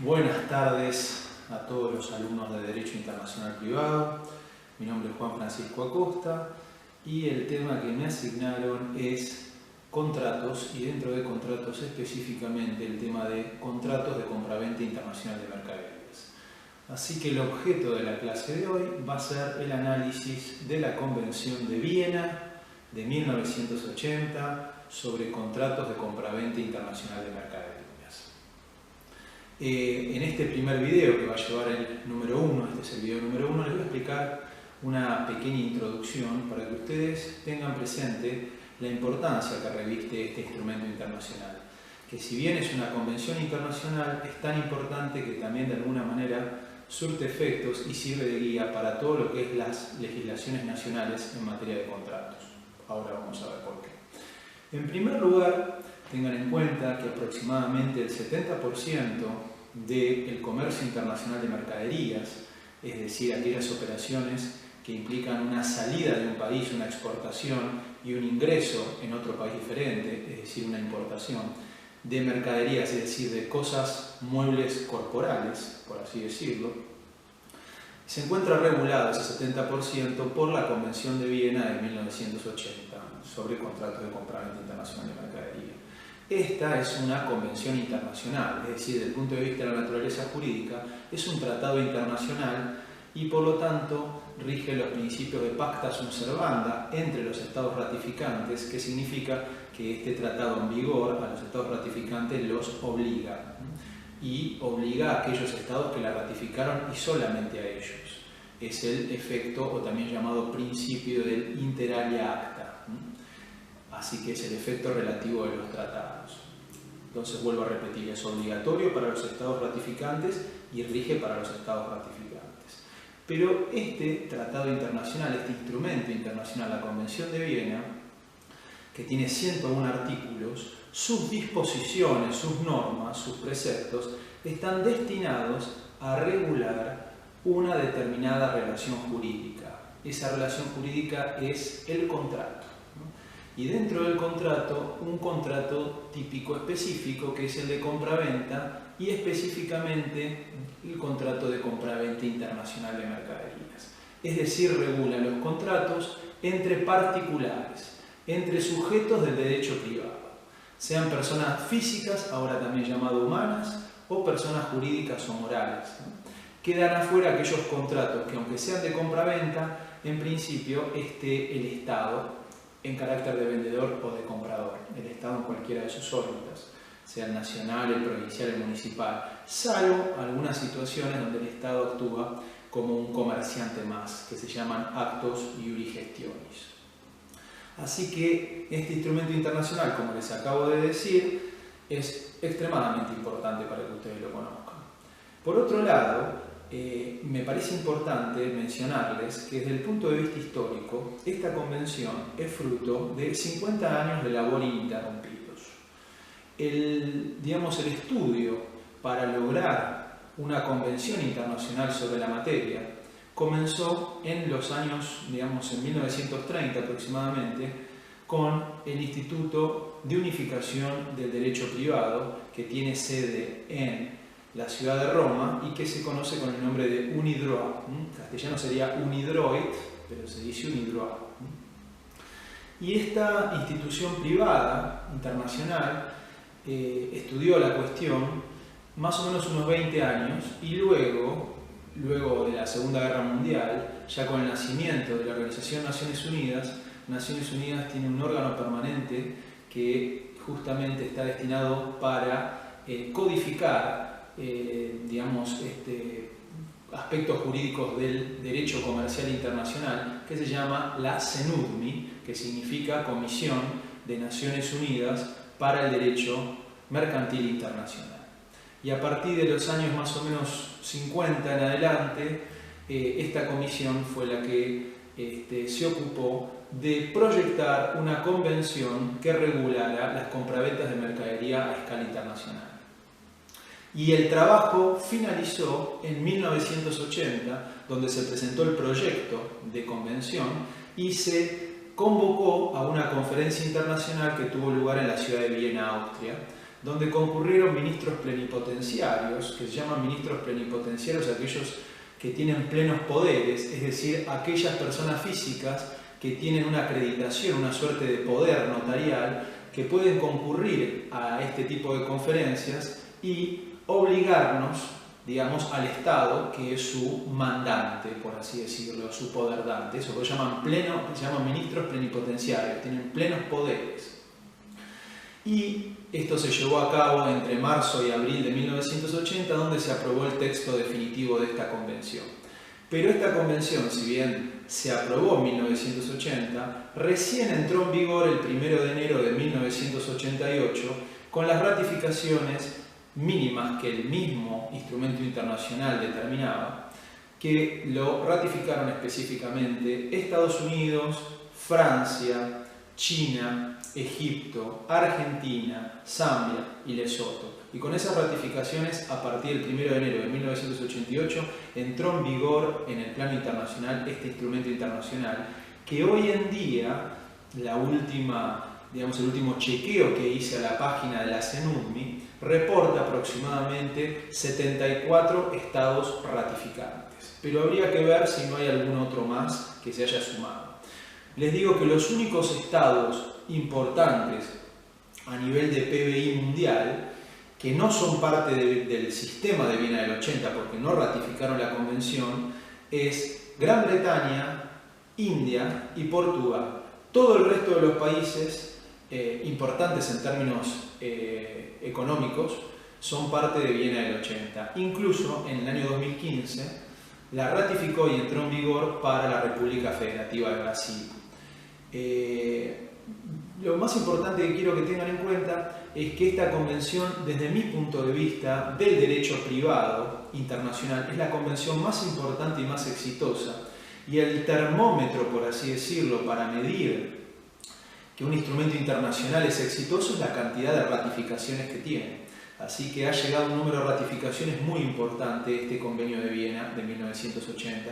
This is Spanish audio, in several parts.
Buenas tardes a todos los alumnos de Derecho Internacional Privado. Mi nombre es Juan Francisco Acosta y el tema que me asignaron es contratos, y dentro de contratos específicamente el tema de contratos de compraventa internacional de mercaderías. Así que el objeto de la clase de hoy va a ser el análisis de la Convención de Viena de 1980 sobre contratos de compraventa internacional de mercaderías. En este primer video, que va a llevar el número 1, este es el video número 1, les voy a explicar una pequeña introducción para que ustedes tengan presente la importancia que reviste este instrumento internacional. Que si bien es una convención internacional, es tan importante que también de alguna manera surte efectos y sirve de guía para todo lo que es las legislaciones nacionales en materia de contratos. Ahora vamos a ver por qué. En primer lugar, tengan en cuenta que aproximadamente el 70% del comercio internacional de mercaderías, es decir, aquellas operaciones que implican una salida de un país, una exportación y un ingreso en otro país diferente, es decir, una importación de mercaderías, es decir, de cosas muebles corporales, por así decirlo, se encuentra regulado ese 70% por la Convención de Viena de 1980 sobre contratos de compraventa internacional de mercadería. Esta es una convención internacional, es decir, desde el punto de vista de la naturaleza jurídica, es un tratado internacional y por lo tanto rige los principios de pacta sunt servanda entre los estados ratificantes, que significa que este tratado en vigor a los estados ratificantes los obliga, y obliga a aquellos estados que la ratificaron y solamente a ellos. Es el efecto, o también llamado principio del inter alia acta. Así que es el efecto relativo de los tratados. Entonces vuelvo a repetir, es obligatorio para los estados ratificantes y rige para los estados ratificantes. Pero este tratado internacional, este instrumento internacional, la Convención de Viena, que tiene 101 artículos, sus disposiciones, sus normas, sus preceptos, están destinados a regular una determinada relación jurídica. Esa relación jurídica es el contrato. Y dentro del contrato, un contrato típico específico, que es el de compraventa, y específicamente el contrato de compraventa internacional de mercaderías. Es decir, regula los contratos entre particulares, entre sujetos del derecho privado, sean personas físicas, ahora también llamadas humanas, o personas jurídicas o morales. Quedan afuera aquellos contratos que, aunque sean de compraventa, en principio esté el Estado en carácter de vendedor o de comprador, el Estado en cualquiera de sus órbitas, sea el nacional, el provincial, el municipal, salvo algunas situaciones donde el Estado actúa como un comerciante más, que se llaman actos iuri gestionis. Así que este instrumento internacional, como les acabo de decir, es extremadamente importante para que ustedes lo conozcan. Por otro lado, me parece importante mencionarles que desde el punto de vista histórico, esta convención es fruto de 50 años de labor ininterrumpidos. El estudio para lograr una convención internacional sobre la materia comenzó en los años, en 1930 aproximadamente, con el Instituto de Unificación del Derecho Privado, que tiene sede en la ciudad de Roma y que se conoce con el nombre de UNIDROIT. En castellano sería UNIDROIT, pero se dice UNIDROIT. Y esta institución privada internacional estudió la cuestión más o menos unos 20 años y luego de la Segunda Guerra Mundial, ya con el nacimiento de la Organización Naciones Unidas tiene un órgano permanente que justamente está destinado para codificar aspectos jurídicos del derecho comercial internacional, que se llama la CENUDMI, que significa Comisión de Naciones Unidas para el Derecho Mercantil Internacional. Y a partir de los años más o menos 50 en adelante, esta comisión fue la que se ocupó de proyectar una convención que regulara las compraventas de mercadería a escala internacional. Y el trabajo finalizó en 1980, donde se presentó el proyecto de convención y se convocó a una conferencia internacional que tuvo lugar en la ciudad de Viena, Austria, donde concurrieron ministros plenipotenciarios, que se llaman ministros plenipotenciarios aquellos que tienen plenos poderes, es decir, aquellas personas físicas que tienen una acreditación, una suerte de poder notarial, que pueden concurrir a este tipo de conferencias y obligarnos, digamos, al Estado, que es su mandante, por así decirlo, su poderdante. Eso lo llaman ministros plenipotenciarios, tienen plenos poderes. Y esto se llevó a cabo entre marzo y abril de 1980, donde se aprobó el texto definitivo de esta convención. Pero esta convención, si bien se aprobó en 1980, recién entró en vigor el 1 de enero de 1988 con las ratificaciones mínimas que el mismo instrumento internacional determinaba, que lo ratificaron específicamente Estados Unidos, Francia, China, Egipto, Argentina, Zambia y Lesoto. Y con esas ratificaciones, a partir del 1 de enero de 1988, entró en vigor en el plano internacional este instrumento internacional, que hoy en día, el último chequeo que hice a la página de la CENUDMI, reporta aproximadamente 74 estados ratificantes. Pero habría que ver si no hay algún otro más que se haya sumado. Les digo que los únicos estados importantes a nivel de PBI mundial que no son parte del sistema de Viena del 80 porque no ratificaron la convención es Gran Bretaña, India y Portugal. Todo el resto de los países importantes en términos económicos son parte de Viena del 80. Incluso en el año 2015 la ratificó y entró en vigor para la República Federativa de Brasil. Lo más importante que quiero que tengan en cuenta es que esta convención, desde mi punto de vista del derecho privado internacional, es la convención más importante y más exitosa, y el termómetro, por así decirlo, para medir que un instrumento internacional es exitoso es la cantidad de ratificaciones que tiene. Así que ha llegado un número de ratificaciones muy importante este convenio de Viena de 1980.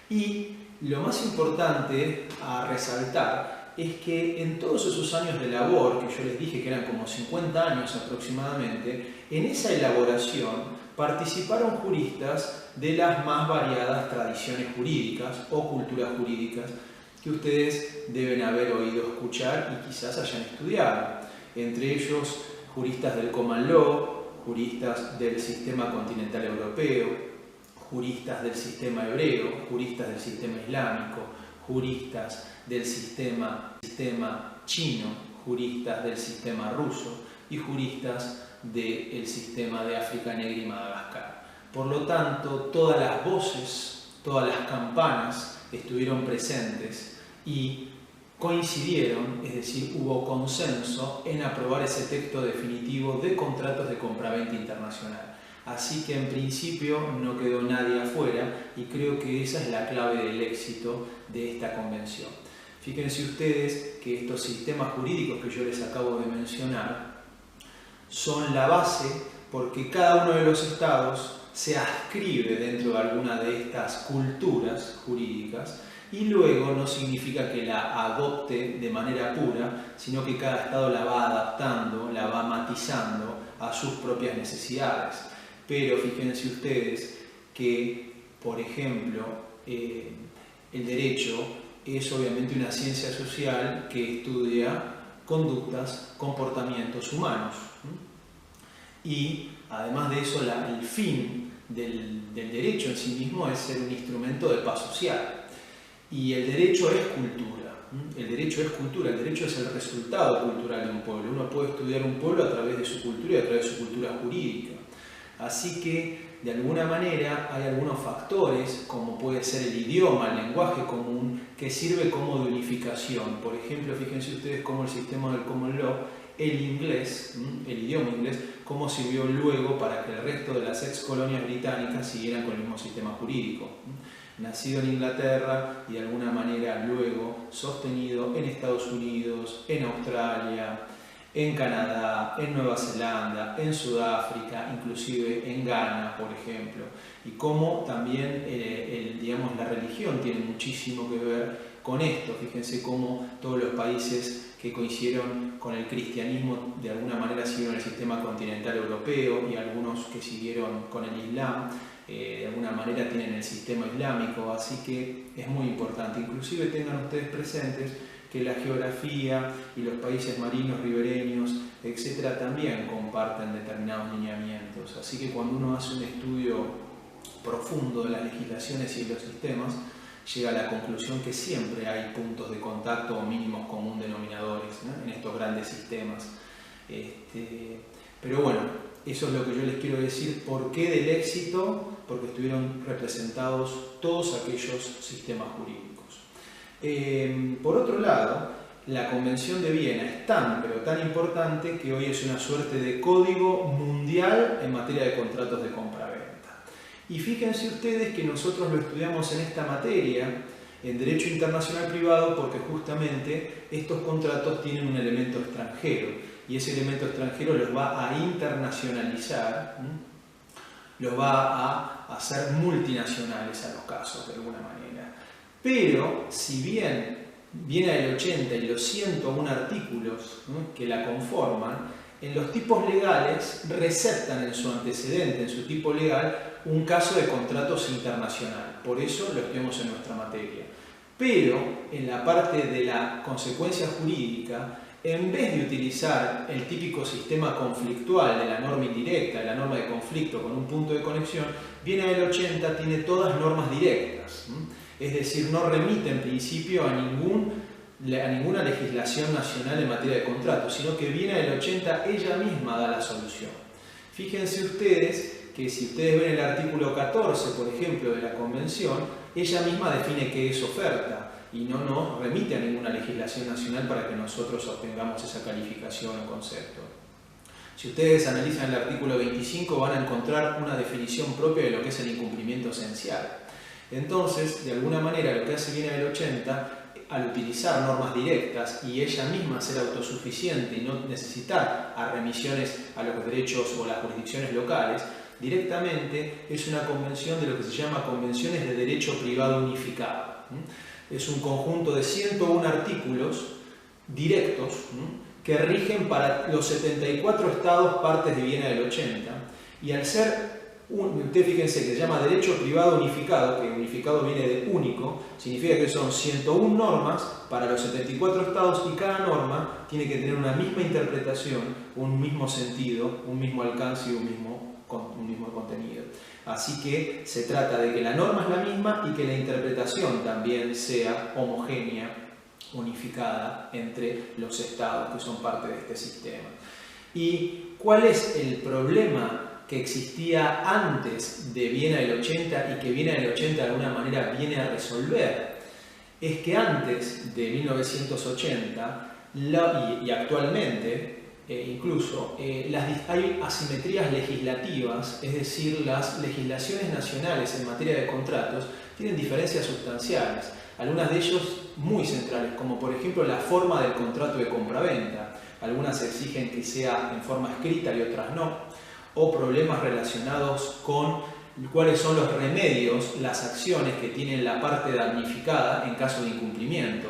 Y lo más importante a resaltar es que en todos esos años de labor, que yo les dije que eran como 50 años aproximadamente, en esa elaboración participaron juristas de las más variadas tradiciones jurídicas o culturas jurídicas que ustedes deben haber oído escuchar y quizás hayan estudiado. Entre ellos, juristas del Common Law, juristas del sistema continental europeo, juristas del sistema hebreo, juristas del sistema islámico, juristas del sistema chino, juristas del sistema ruso y juristas del sistema de África Negra y Madagascar. Por lo tanto, todas las voces, todas las campanas estuvieron presentes y coincidieron, es decir, hubo consenso en aprobar ese texto definitivo de contratos de compraventa internacional. Así que en principio no quedó nadie afuera y creo que esa es la clave del éxito de esta convención. Fíjense ustedes que estos sistemas jurídicos que yo les acabo de mencionar son la base porque cada uno de los estados se adscribe dentro de alguna de estas culturas jurídicas y luego no significa que la adopte de manera pura, sino que cada estado la va adaptando, la va matizando a sus propias necesidades. Pero fíjense ustedes que, por ejemplo, el derecho es obviamente una ciencia social que estudia conductas, comportamientos humanos. Y además de eso, el fin del derecho en sí mismo es ser un instrumento de paz social. Y el derecho es cultura. El derecho es cultura, el derecho es el resultado cultural de un pueblo. Uno puede estudiar un pueblo a través de su cultura y a través de su cultura jurídica. Así que, de alguna manera, hay algunos factores, como puede ser el idioma, el lenguaje común, que sirve como de unificación. Por ejemplo, fíjense ustedes cómo el sistema del Common Law, el inglés, el idioma inglés, cómo sirvió luego para que el resto de las ex colonias británicas siguieran con el mismo sistema jurídico. Nacido en Inglaterra y de alguna manera luego sostenido en Estados Unidos, en Australia, en Canadá, en Nueva Zelanda, en Sudáfrica, inclusive en Ghana, por ejemplo. Y cómo también la religión tiene muchísimo que ver con esto. Fíjense cómo todos los países que coincidieron con el cristianismo de alguna manera siguieron el sistema continental europeo, y algunos que siguieron con el Islam de alguna manera tienen el sistema islámico, así que es muy importante. Inclusive tengan ustedes presentes que la geografía y los países marinos, ribereños, etcétera, también comparten determinados lineamientos. Así que cuando uno hace un estudio profundo de las legislaciones y los sistemas, llega a la conclusión que siempre hay puntos de contacto o mínimos común denominadores, ¿no?, en estos grandes sistemas. Pero bueno, eso es lo que yo les quiero decir. ¿Por qué del éxito? Porque estuvieron representados todos aquellos sistemas jurídicos. Por otro lado, la Convención de Viena es tan, pero tan importante que hoy es una suerte de código mundial en materia de contratos de compra-venta. Y fíjense ustedes que nosotros lo estudiamos en esta materia, en Derecho Internacional Privado, porque justamente estos contratos tienen un elemento extranjero, y ese elemento extranjero los va a internacionalizar, los va a hacer multinacionales a los casos de alguna manera. Pero, si bien viene el 80 y los 101 artículos, ¿no?, que la conforman, en los tipos legales receptan en su antecedente, en su tipo legal, un caso de contratos internacional. Por eso lo estudiamos en nuestra materia. Pero, en la parte de la consecuencia jurídica, en vez de utilizar el típico sistema conflictual de la norma indirecta, de la norma de conflicto con un punto de conexión, viene el 80, tiene todas normas directas. Es decir, no remite en principio a ninguna legislación nacional en materia de contratos, sino que viene del 80, ella misma da la solución. Fíjense ustedes que si ustedes ven el artículo 14, por ejemplo, de la Convención, ella misma define qué es oferta y no nos remite a ninguna legislación nacional para que nosotros obtengamos esa calificación o concepto. Si ustedes analizan el artículo 25, van a encontrar una definición propia de lo que es el incumplimiento esencial. Entonces, de alguna manera, lo que hace Viena del 80, al utilizar normas directas y ella misma ser autosuficiente y no necesitar a remisiones a los derechos o las jurisdicciones locales, directamente es una convención de lo que se llama Convenciones de Derecho Privado Unificado. Es un conjunto de 101 artículos directos que rigen para los 74 estados partes de Viena del 80, y al ser ustedes fíjense que se llama Derecho Privado Unificado, que unificado viene de único, significa que son 101 normas para los 74 estados y cada norma tiene que tener una misma interpretación, un mismo sentido, un mismo alcance y un mismo contenido. Así que se trata de que la norma es la misma y que la interpretación también sea homogénea, unificada entre los estados que son parte de este sistema. ¿Y cuál es el problema que existía antes de Viena del 80 y que Viena del 80 de alguna manera viene a resolver? Es que antes de 1980 y actualmente incluso hay asimetrías legislativas, es decir, las legislaciones nacionales en materia de contratos tienen diferencias sustanciales, algunas de ellas muy centrales, como por ejemplo la forma del contrato de compraventa. Algunas exigen que sea en forma escrita y otras no, o problemas relacionados con cuáles son los remedios, las acciones que tiene la parte damnificada en caso de incumplimiento.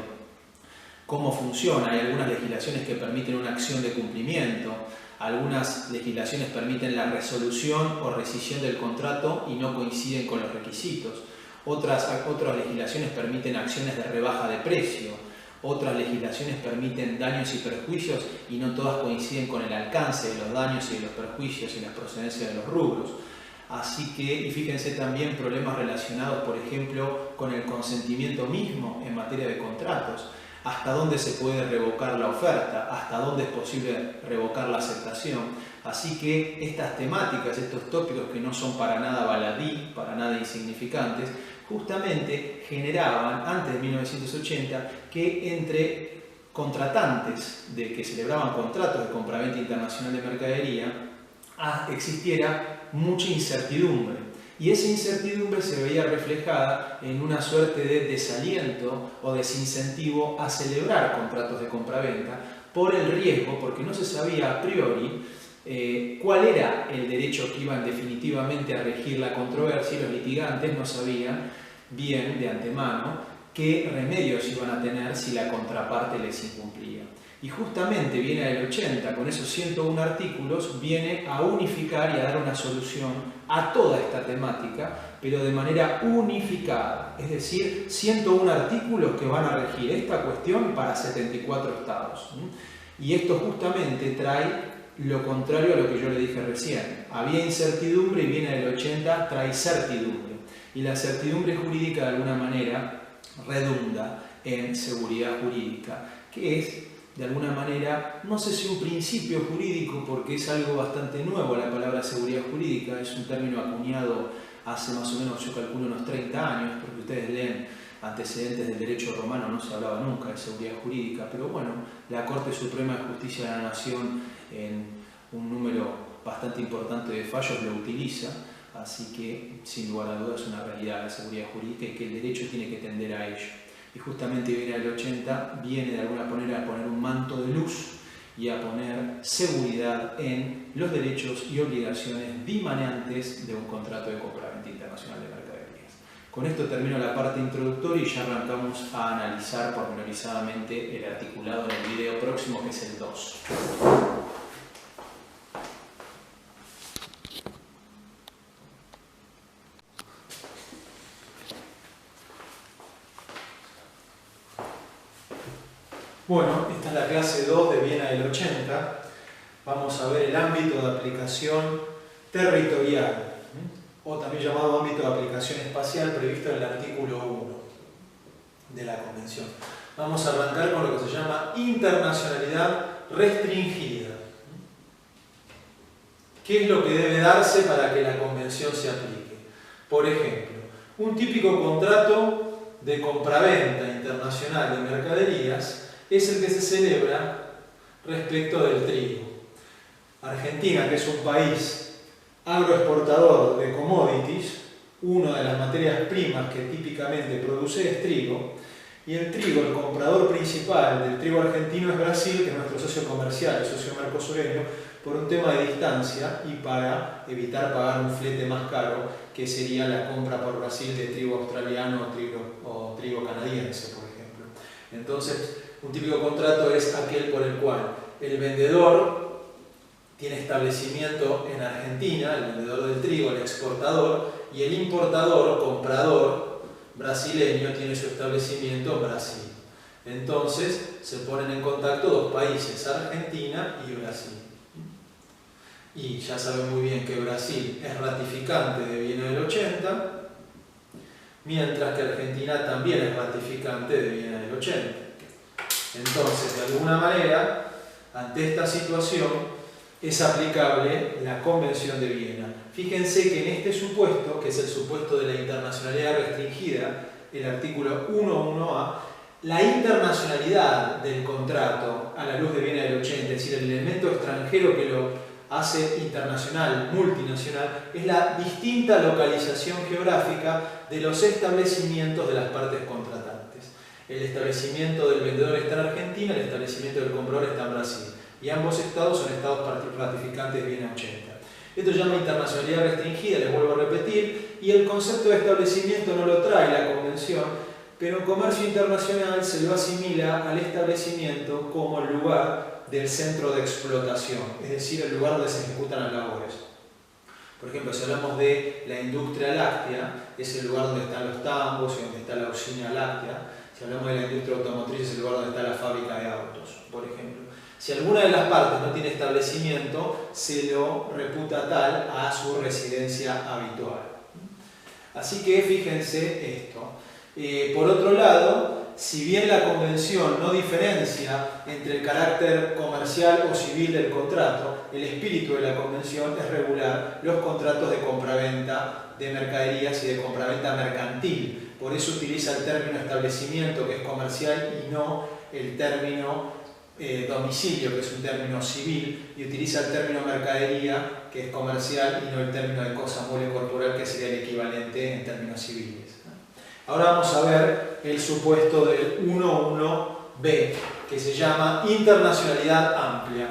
¿Cómo funciona? Hay algunas legislaciones que permiten una acción de cumplimiento, algunas legislaciones permiten la resolución o rescisión del contrato y no coinciden con los requisitos. Otras legislaciones permiten acciones de rebaja de precio. Otras legislaciones permiten daños y perjuicios y no todas coinciden con el alcance de los daños y de los perjuicios y las procedencias de los rubros. Así que, y fíjense también problemas relacionados, por ejemplo, con el consentimiento mismo en materia de contratos. Hasta dónde se puede revocar la oferta, hasta dónde es posible revocar la aceptación. Así que estas temáticas, estos tópicos que no son para nada baladí, para nada insignificantes, justamente generaban, antes de 1980, que entre contratantes que celebraban contratos de compraventa internacional de mercadería existiera mucha incertidumbre. Y esa incertidumbre se veía reflejada en una suerte de desaliento o desincentivo a celebrar contratos de compraventa por el riesgo, porque no se sabía a priori cuál era el derecho que iba definitivamente a regir la controversia, y los litigantes no sabían bien de antemano qué remedios iban a tener si la contraparte les incumplía. Y justamente viene el 80, con esos 101 artículos, viene a unificar y a dar una solución a toda esta temática, pero de manera unificada. Es decir, 101 artículos que van a regir esta cuestión para 74 estados. Y esto justamente trae lo contrario a lo que yo le dije recién. Había incertidumbre y viene el 80, trae certidumbre. Y la certidumbre jurídica de alguna manera redunda en seguridad jurídica, que es de alguna manera, no sé si un principio jurídico, porque es algo bastante nuevo la palabra seguridad jurídica, es un término acuñado hace más o menos, yo calculo, unos 30 años, porque ustedes leen antecedentes del derecho romano, no se hablaba nunca de seguridad jurídica, pero bueno, la Corte Suprema de Justicia de la Nación en un número bastante importante de fallos lo utiliza, así que sin lugar a dudas es una realidad la seguridad jurídica y que el derecho tiene que tender a ello. Y justamente viene el 80, viene de alguna manera a poner un manto de luz y a poner seguridad en los derechos y obligaciones dimanentes de un contrato de compraventa internacional de mercaderías. Con esto termino la parte introductoria y ya arrancamos a analizar pormenorizadamente el articulado en el video próximo, que es el 2. Bueno, esta es la clase 2 de Viena del 80. Vamos a ver el ámbito de aplicación territorial, o también llamado ámbito de aplicación espacial, previsto en el artículo 1 de la Convención. Vamos a arrancar con lo que se llama internacionalidad restringida. ¿Qué es lo que debe darse para que la Convención se aplique? Por ejemplo, un típico contrato de compraventa internacional de mercaderías es el que se celebra respecto del trigo. Argentina, que es un país agroexportador de commodities, una de las materias primas que típicamente produce es trigo, y el trigo, el comprador principal del trigo argentino es Brasil, que es nuestro socio comercial, el socio mercosureño, por un tema de distancia y para evitar pagar un flete más caro, que sería la compra por Brasil de trigo australiano o trigo canadiense, por ejemplo. Entonces, un típico contrato es aquel por el cual el vendedor tiene establecimiento en Argentina, el vendedor del trigo, el exportador, y el importador, comprador brasileño, tiene su establecimiento en Brasil. Entonces se ponen en contacto dos países, Argentina y Brasil. Y ya saben muy bien que Brasil es ratificante de Viena del 80, mientras que Argentina también es ratificante de Viena del 80. Entonces, de alguna manera, ante esta situación, es aplicable la Convención de Viena. Fíjense que en este supuesto, que es el supuesto de la internacionalidad restringida, el artículo 1.1a, la internacionalidad del contrato a la luz de Viena del 80, es decir, el elemento extranjero que lo hace internacional, multinacional, es la distinta localización geográfica de los establecimientos de las partes contratantes. El establecimiento del vendedor está en Argentina, el establecimiento del comprador está en Brasil. Y ambos estados son estados ratificantes de Viena 80. Esto se llama internacionalidad restringida, les vuelvo a repetir, y el concepto de establecimiento no lo trae la Convención, pero en comercio internacional se lo asimila al establecimiento como el lugar del centro de explotación, es decir, el lugar donde se ejecutan las labores. Por ejemplo, si hablamos de la industria láctea, es el lugar donde están los tambos y donde está la usina láctea. Si hablamos de la industria automotriz, es el lugar donde está la fábrica de autos, por ejemplo. Si alguna de las partes no tiene establecimiento, se lo reputa tal a su residencia habitual. Así que fíjense esto. Por otro lado, si bien la Convención no diferencia entre el carácter comercial o civil del contrato, el espíritu de la Convención es regular los contratos de compraventa de mercaderías y de compraventa mercantil. Por eso utiliza el término establecimiento, que es comercial, y no el término domicilio, que es un término civil, y utiliza el término mercadería, que es comercial, y no el término de cosa mueble corporal, que sería el equivalente en términos civiles. Ahora vamos a ver el supuesto del 1.1b, que se llama internacionalidad amplia.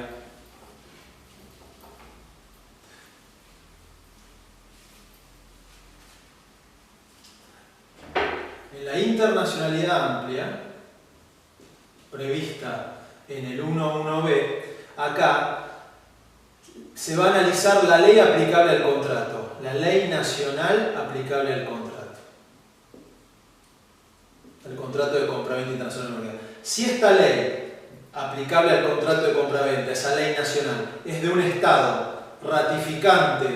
En la internacionalidad amplia, prevista en el 1.1b, acá se va a analizar la ley aplicable al contrato, la ley nacional aplicable al contrato. El contrato de compraventa internacional. Si esta ley aplicable al contrato de compraventa, esa ley nacional, es de un Estado ratificante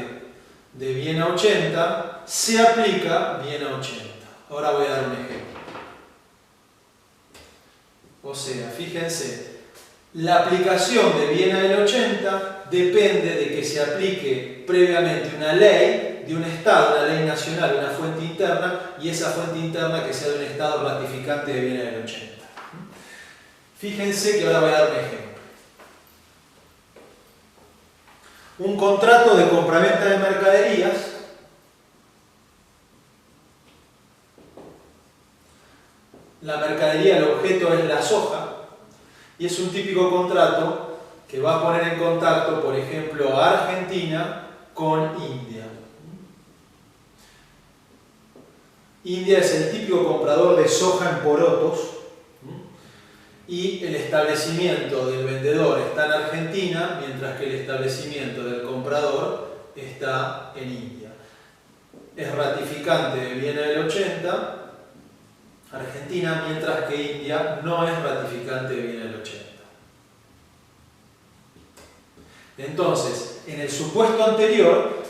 de Viena 80, se aplica Viena 80. Ahora voy a dar un ejemplo. O sea, fíjense, la aplicación de Viena del 80 depende de que se aplique previamente una ley de un Estado, una ley nacional, una fuente interna, y esa fuente interna que sea de un Estado ratificante de Viena del 80. Fíjense que ahora voy a dar un ejemplo. Un contrato de compraventa de mercaderías la mercadería, el objeto es la soja, y es un típico contrato que va a poner en contacto, por ejemplo, a Argentina con India. India es el típico comprador de soja en porotos, y el establecimiento del vendedor está en Argentina, mientras que el establecimiento del comprador está en India. Es ratificante de Viena del 80, Argentina, mientras que India no es ratificante de Viena del 80. Entonces, en el supuesto anterior,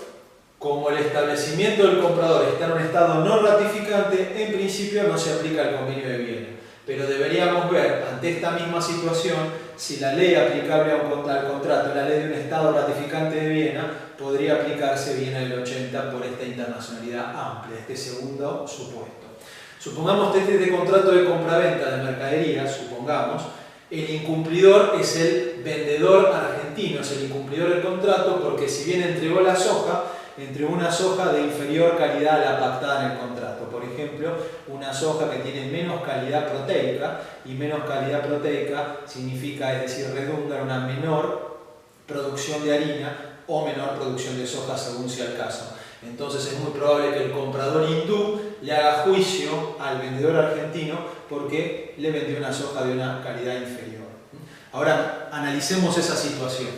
como el establecimiento del comprador está en un estado no ratificante, en principio no se aplica el convenio de Viena. Pero deberíamos ver, ante esta misma situación, si la ley aplicable al contrato, la ley de un estado ratificante de Viena, podría aplicarse Viena del 80 por esta internacionalidad amplia, este segundo supuesto. Supongamos que este contrato de compraventa de mercaderías, supongamos, el incumplidor es el vendedor argentino, es el incumplidor del contrato porque si bien entregó la soja, entregó una soja de inferior calidad a la pactada en el contrato. Por ejemplo, una soja que tiene menos calidad proteica, y menos calidad proteica significa, es decir, redunda en una menor producción de harina o menor producción de soja según sea el caso. Entonces es muy probable que el comprador hindú le haga juicio al vendedor argentino porque le vendió una soja de una calidad inferior. Ahora analicemos esa situación.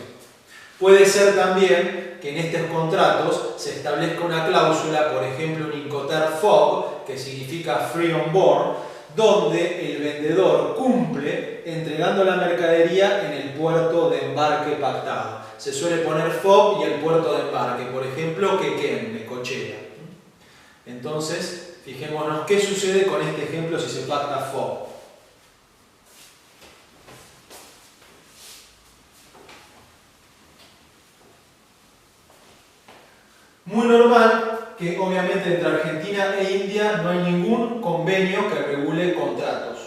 Puede ser también que en estos contratos se establezca una cláusula, por ejemplo un Incoterm, que significa free on board, donde el vendedor cumple entregando la mercadería en el puerto de embarque pactado. Se suele poner FOB y el puerto de embarque, por ejemplo, Quequén, Necochea. Entonces, fijémonos qué sucede con este ejemplo si se pacta FOB. Muy normal que obviamente entre Argentina e India no hay ningún convenio que regule contratos.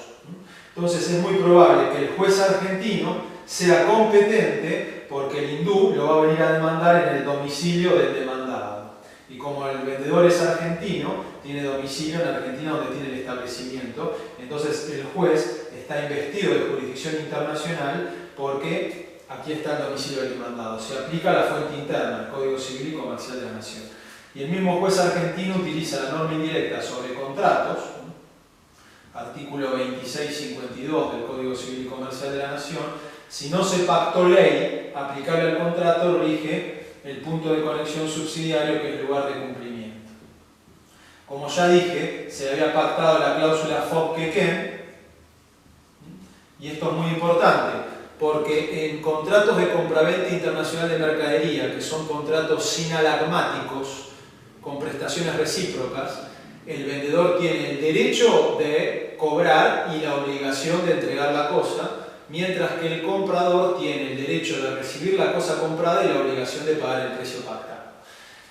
Entonces es muy probable que el juez argentino sea competente porque el hindú lo va a venir a demandar en el domicilio del demandado. Y como el vendedor es argentino, tiene domicilio en Argentina donde tiene el establecimiento, entonces el juez está investido de jurisdicción internacional porque aquí está el domicilio del demandado. Se aplica la fuente interna, el Código Civil y Comercial de la Nación. Y el mismo juez argentino utiliza la norma indirecta sobre contratos, artículo 2652 del Código Civil y Comercial de la Nación. Si no se pactó ley aplicable al contrato, rige el punto de conexión subsidiario que es el lugar de cumplimiento. Como ya dije, se había pactado la cláusula FOB-Quequén, y esto es muy importante, porque en contratos de compraventa internacional de mercadería, que son contratos sinalagmáticos, con prestaciones recíprocas, el vendedor tiene el derecho de cobrar y la obligación de entregar la cosa, mientras que el comprador tiene el derecho de recibir la cosa comprada y la obligación de pagar el precio pactado.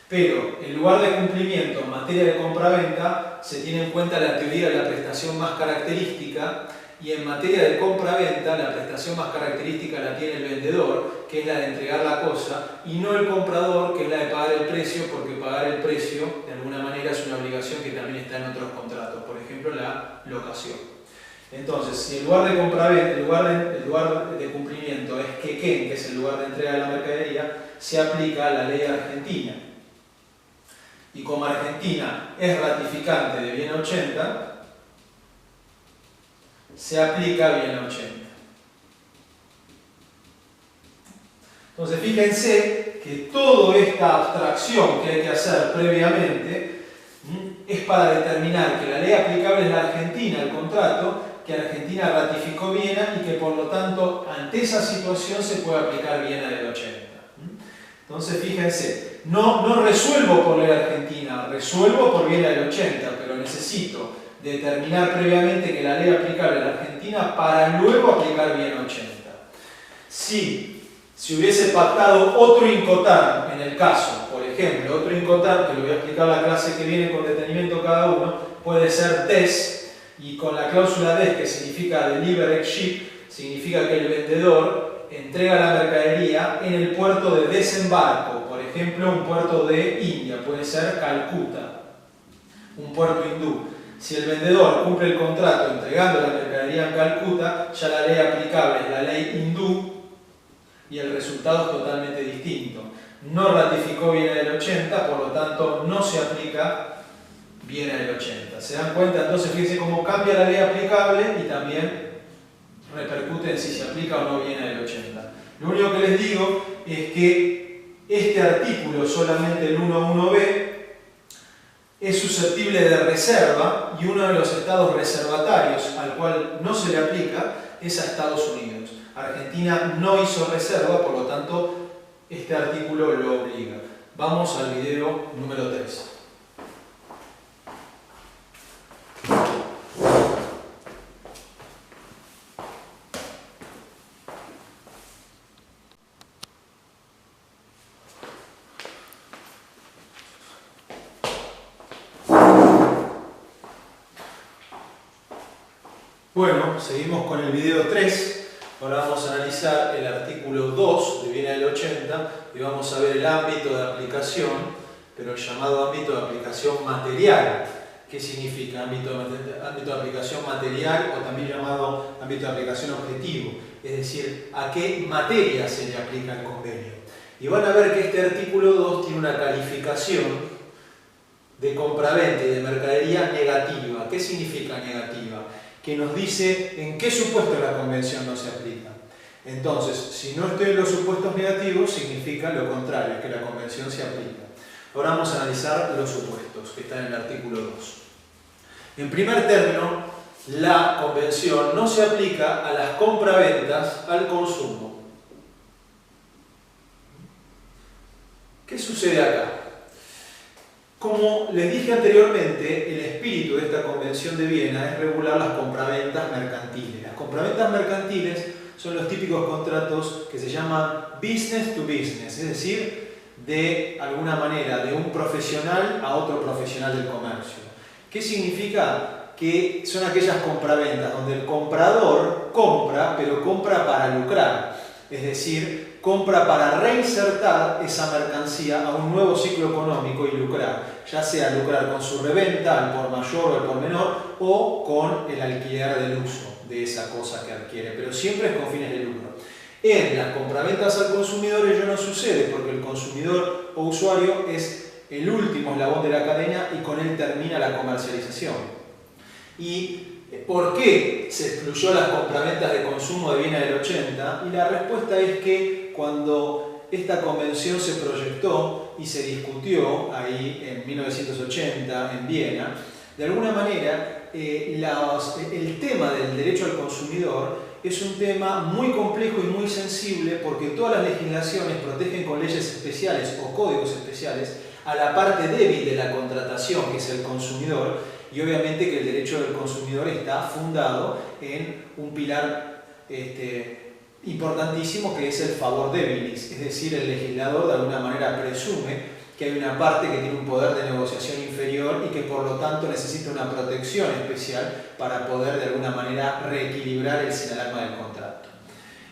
Pero en lugar de cumplimiento en materia de compraventa se tiene en cuenta la teoría de la prestación más característica, y en materia de compra-venta la prestación más característica la tiene el vendedor, que es la de entregar la cosa, y no el comprador, que es la de pagar el precio, porque pagar el precio de alguna manera es una obligación que también está en otros contratos, por ejemplo la locación. Entonces, si el lugar de compra-venta, el lugar de cumplimiento es Quequén, que es el lugar de entrega de la mercadería, se aplica la ley argentina. Y como Argentina es ratificante de Viena 80, se aplica bien a 80. Entonces fíjense que toda esta abstracción que hay que hacer previamente es para determinar que la ley aplicable es la Argentina, el contrato, que Argentina ratificó Viena y que por lo tanto ante esa situación se puede aplicar Viena del 80. Entonces fíjense, no resuelvo por ley argentina, resuelvo por Viena del 80, pero necesito determinar previamente que la ley aplicable es la Argentina para luego aplicar Viena 80. Si hubiese pactado otro Incoterm en el caso, por ejemplo, otro Incoterm, que lo voy a explicar la clase que viene con detenimiento cada uno, puede ser DES, y con la cláusula DES, que significa Deliver Ex Ship, significa que el vendedor entrega la mercadería en el puerto de desembarco, por ejemplo, un puerto de India, puede ser Calcuta, un puerto hindú. Si el vendedor cumple el contrato entregando la mercadería en Calcuta, ya la ley aplicable es la ley hindú, y el resultado es totalmente distinto. No ratificó Viena del 80, por lo tanto no se aplica Viena del 80. ¿Se dan cuenta? Entonces fíjense cómo cambia la ley aplicable y también repercute en si se aplica o no Viena del 80. Lo único que les digo es que este artículo, solamente el 1.1b, es susceptible de reserva y uno de los estados reservatarios al cual no se le aplica es a Estados Unidos. Argentina no hizo reserva, por lo tanto, este artículo lo obliga. Vamos al video número 3. Bueno, seguimos con el video 3. Ahora vamos a analizar el artículo 2 de Viena del 80 y vamos a ver el ámbito de aplicación, pero el llamado ámbito de aplicación material. ¿Qué significa ámbito de aplicación material o también llamado ámbito de aplicación objetivo? Es decir, a qué materia se le aplica el convenio. Y van a ver que este artículo 2 tiene una calificación de compraventa y de mercadería negativa. ¿Qué significa negativa? Que nos dice en qué supuestos la convención no se aplica. Entonces, si no estoy en los supuestos negativos, significa lo contrario, que la convención se aplica. Ahora vamos a analizar los supuestos que están en el artículo 2. En primer término, la convención no se aplica a las compraventas al consumo. ¿Qué sucede acá? Como les dije anteriormente, el espíritu de esta Convención de Viena es regular las compraventas mercantiles. Las compraventas mercantiles son los típicos contratos que se llaman business to business, es decir, de alguna manera, de un profesional a otro profesional del comercio. ¿Qué significa? Que son aquellas compraventas donde el comprador compra, pero compra para lucrar, es decir, compra para reinsertar esa mercancía a un nuevo ciclo económico y lucrar, ya sea lucrar con su reventa al por mayor o al por menor o con el alquiler del uso de esa cosa que adquiere, pero siempre es con fines de lucro. En las compraventas al consumidor ello no sucede porque el consumidor o usuario es el último eslabón de la cadena y con él termina la comercialización. ¿Y por qué se excluyó las compraventas de consumo de Viena del 80? Y la respuesta es que cuando esta convención se proyectó y se discutió ahí en 1980 en Viena, de alguna manera el tema del derecho al consumidor es un tema muy complejo y muy sensible porque todas las legislaciones protegen con leyes especiales o códigos especiales a la parte débil de la contratación, que es el consumidor, y obviamente que el derecho del consumidor está fundado en un pilar importantísimo que es el favor debilis, es decir, el legislador de alguna manera presume que hay una parte que tiene un poder de negociación inferior y que por lo tanto necesita una protección especial para poder de alguna manera reequilibrar el sinalagma del contrato.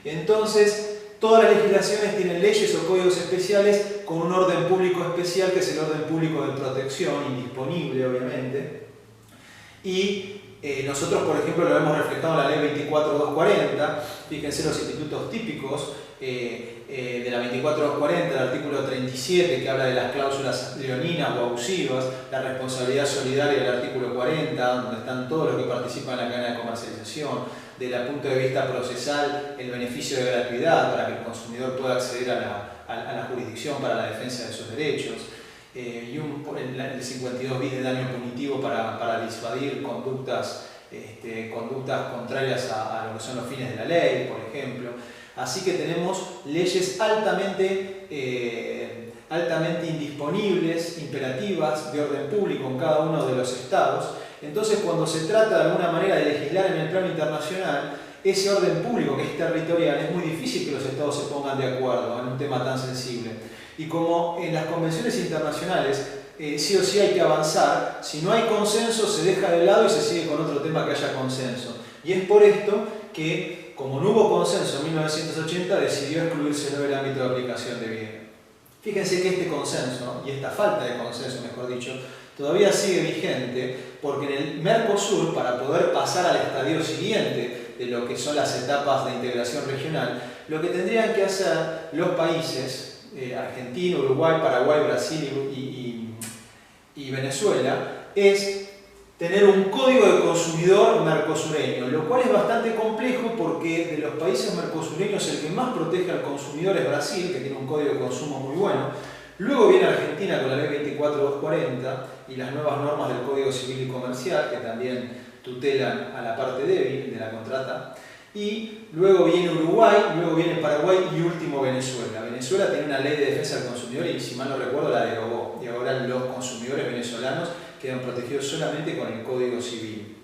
Entonces, todas las legislaciones tienen leyes o códigos especiales con un orden público especial que es el orden público de protección, indisponible obviamente, y nosotros, por ejemplo, lo hemos reflejado en la ley 24.240, fíjense los institutos típicos, de la 24240, el artículo 37 que habla de las cláusulas leoninas o abusivas, la responsabilidad solidaria del artículo 40, donde están todos los que participan en la cadena de comercialización, desde el punto de vista procesal, el beneficio de gratuidad para que el consumidor pueda acceder a la jurisdicción para la defensa de sus derechos, y el 52 bis de daño punitivo para disuadir conductas contrarias a lo que son los fines de la ley, por ejemplo. Así que tenemos leyes altamente indisponibles, imperativas, de orden público en cada uno de los estados. Entonces, cuando se trata de alguna manera de legislar en el plano internacional, ese orden público que es territorial, es muy difícil que los estados se pongan de acuerdo en un tema tan sensible. Y como en las convenciones internacionales sí o sí hay que avanzar, si no hay consenso se deja de lado y se sigue con otro tema que haya consenso. Y es por esto que, como no hubo consenso en 1980, decidió excluírselo del ámbito de aplicación de Viena. Fíjense que este consenso, y esta falta de consenso, mejor dicho, todavía sigue vigente, porque en el Mercosur, para poder pasar al estadio siguiente de lo que son las etapas de integración regional, lo que tendrían que hacer los países, Argentina, Uruguay, Paraguay, Brasil y Venezuela, es tener un código de consumidor mercosureño, lo cual es bastante complejo porque de los países mercosureños el que más protege al consumidor es Brasil, que tiene un código de consumo muy bueno. Luego viene Argentina con la ley 24240 y las nuevas normas del Código Civil y Comercial, que también tutelan a la parte débil de la contrata. Y luego viene Uruguay, luego viene Paraguay y último Venezuela. Venezuela tiene una ley de defensa del consumidor y, si mal no recuerdo, la derogó. Y ahora los consumidores venezolanos quedan protegidos solamente con el Código Civil.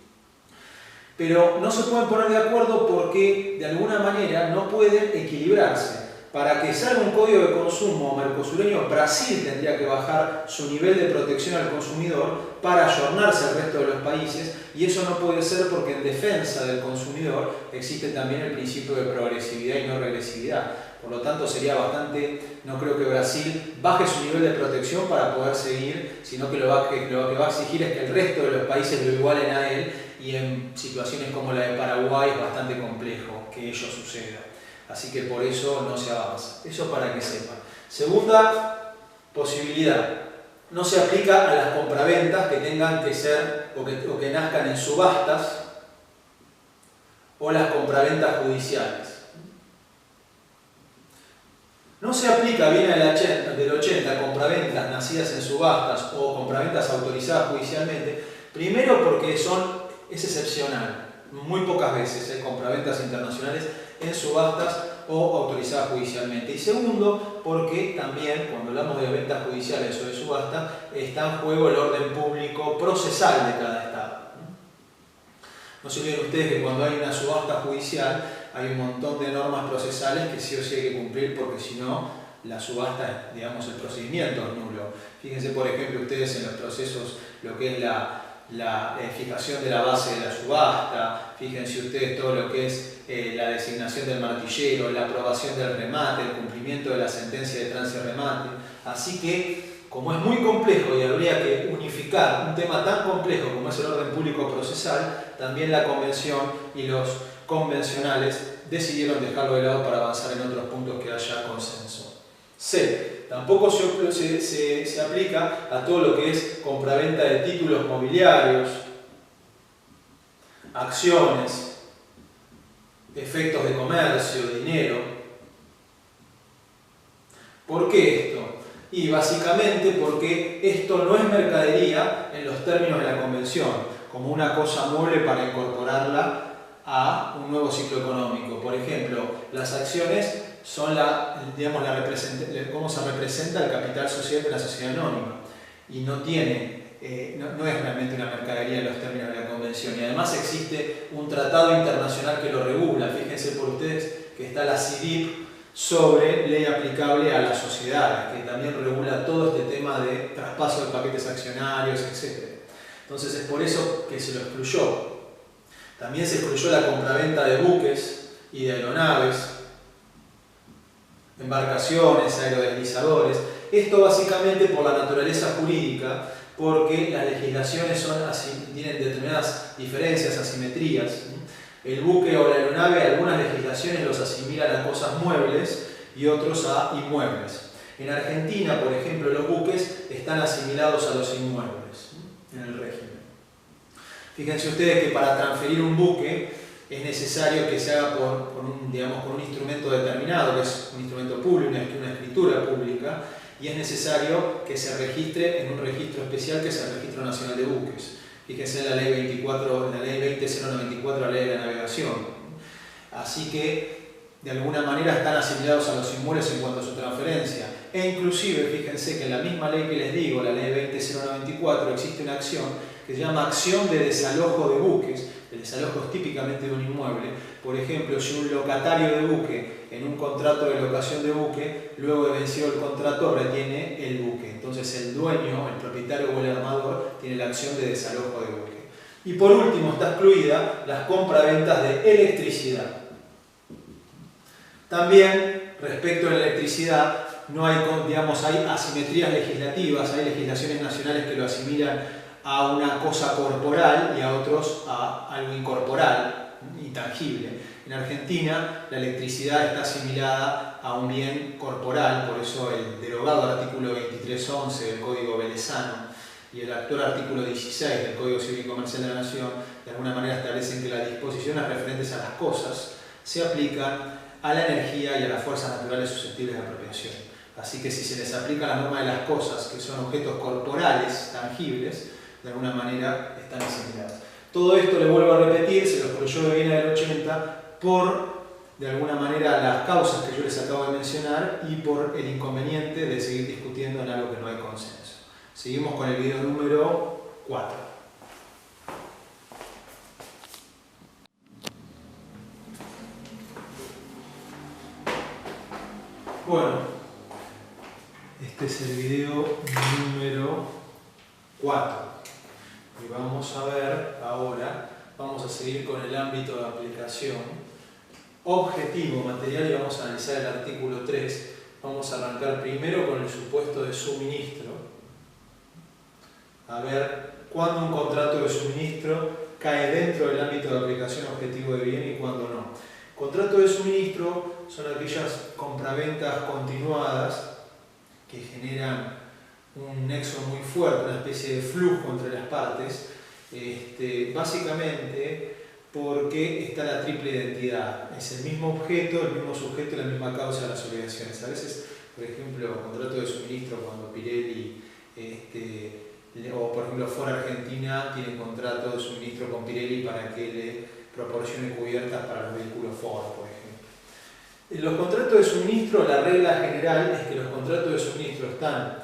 Pero no se pueden poner de acuerdo porque de alguna manera no pueden equilibrarse. Para que salga un código de consumo mercosureño, Brasil tendría que bajar su nivel de protección al consumidor para ayornarse al resto de los países, y eso no puede ser porque en defensa del consumidor existe también el principio de progresividad y no regresividad. Por lo tanto, sería bastante, no creo que Brasil baje su nivel de protección para poder seguir, sino que lo que va a exigir es que el resto de los países lo igualen a él, y en situaciones como la de Paraguay es bastante complejo que ello suceda. Así que por eso no se avanza. Eso para que sepan. Segunda posibilidad. No se aplica a las compraventas que tengan que ser o que nazcan en subastas o las compraventas judiciales. No se aplica bien del 80 a compraventas nacidas en subastas o compraventas autorizadas judicialmente. Primero porque es excepcional. Muy pocas veces compraventas internacionales en subastas o autorizadas judicialmente. Y segundo, porque también cuando hablamos de ventas judiciales o de subasta, está en juego el orden público procesal de cada estado. No se olviden ustedes que cuando hay una subasta judicial hay un montón de normas procesales que sí o sí hay que cumplir, porque si no, la subasta, digamos, el procedimiento es nulo. Fíjense, por ejemplo, ustedes en los procesos, lo que es la fijación de la base de la subasta, fíjense ustedes todo lo que es la designación del martillero, la aprobación del remate, el cumplimiento de la sentencia de trance remate. Así que, como es muy complejo y habría que unificar un tema tan complejo como es el orden público procesal, también la convención y los convencionales decidieron dejarlo de lado para avanzar en otros puntos que haya consenso. C. Tampoco se aplica a todo lo que es compraventa de títulos mobiliarios, acciones, efectos de comercio, dinero. ¿Por qué esto? Y básicamente porque esto no es mercadería en los términos de la convención, como una cosa mueble para incorporarla a un nuevo ciclo económico. Por ejemplo, las acciones son cómo se representa el capital social de la sociedad anónima, y no es realmente una mercadería en los términos de la convención, y además existe un tratado internacional que lo regula. Fíjense por ustedes que está la CIDIP sobre ley aplicable a las sociedades, que también regula todo este tema de traspaso de paquetes accionarios, etc. Entonces es por eso que se lo excluyó. También se excluyó la compraventa de buques y de aeronaves, embarcaciones, aerodeslizadores. Esto básicamente por la naturaleza jurídica, porque las legislaciones tienen determinadas diferencias, asimetrías. El buque o la aeronave, algunas legislaciones los asimilan a cosas muebles y otros a inmuebles. En Argentina, por ejemplo, los buques están asimilados a los inmuebles en el régimen. Fíjense ustedes que para transferir un buque es necesario que se haga por un instrumento determinado, que es un instrumento público, una escritura pública, y es necesario que se registre en un registro especial que es el Registro Nacional de Buques. Fíjense en la ley 20.094, la ley de la navegación. Así que, de alguna manera, están asimilados a los inmuebles en cuanto a su transferencia. E inclusive, fíjense que en la misma ley que les digo, la ley 20.094, existe una acción que se llama acción de desalojo de buques. El desalojo es típicamente de un inmueble. Por ejemplo, si un locatario de buque, en un contrato de locación de buque, luego de vencido el contrato, retiene el buque. Entonces el dueño, el propietario o el armador, tiene la acción de desalojo de buque. Y por último está excluida las compraventas de electricidad. También, respecto a la electricidad, no hay, hay asimetrías legislativas, hay legislaciones nacionales que lo asimilan a una cosa corporal y a otros a algo incorporal, intangible. En Argentina la electricidad está asimilada a un bien corporal, por eso el derogado artículo 23.11 del Código Velezano y el actual artículo 16 del Código Civil y Comercial de la Nación de alguna manera establecen que las disposiciones referentes a las cosas se aplican a la energía y a las fuerzas naturales susceptibles de apropiación. Así que si se les aplica la norma de las cosas, que son objetos corporales, tangibles, de alguna manera están asimilados. Todo esto, le vuelvo a repetir, se los creyó de Viena del 80 por, de alguna manera, las causas que yo les acabo de mencionar y por el inconveniente de seguir discutiendo en algo que no hay consenso. Seguimos con el video número 4. Bueno, este es el video número 4. Y vamos a ver ahora, vamos a seguir con el ámbito de aplicación objetivo material y vamos a analizar el artículo 3. Vamos a arrancar primero con el supuesto de suministro. A ver cuándo un contrato de suministro cae dentro del ámbito de aplicación objetivo de bien y cuándo no. Contrato de suministro son aquellas compraventas continuadas que generan un nexo muy fuerte, una especie de flujo entre las partes, básicamente porque está la triple identidad. Es el mismo objeto, el mismo sujeto y la misma causa de las obligaciones. A veces, por ejemplo, contrato de suministro cuando Pirelli o por ejemplo Ford Argentina tiene contrato de suministro con Pirelli para que le proporcione cubiertas para los vehículos Ford, por ejemplo. En los contratos de suministro, la regla general es que los contratos de suministro están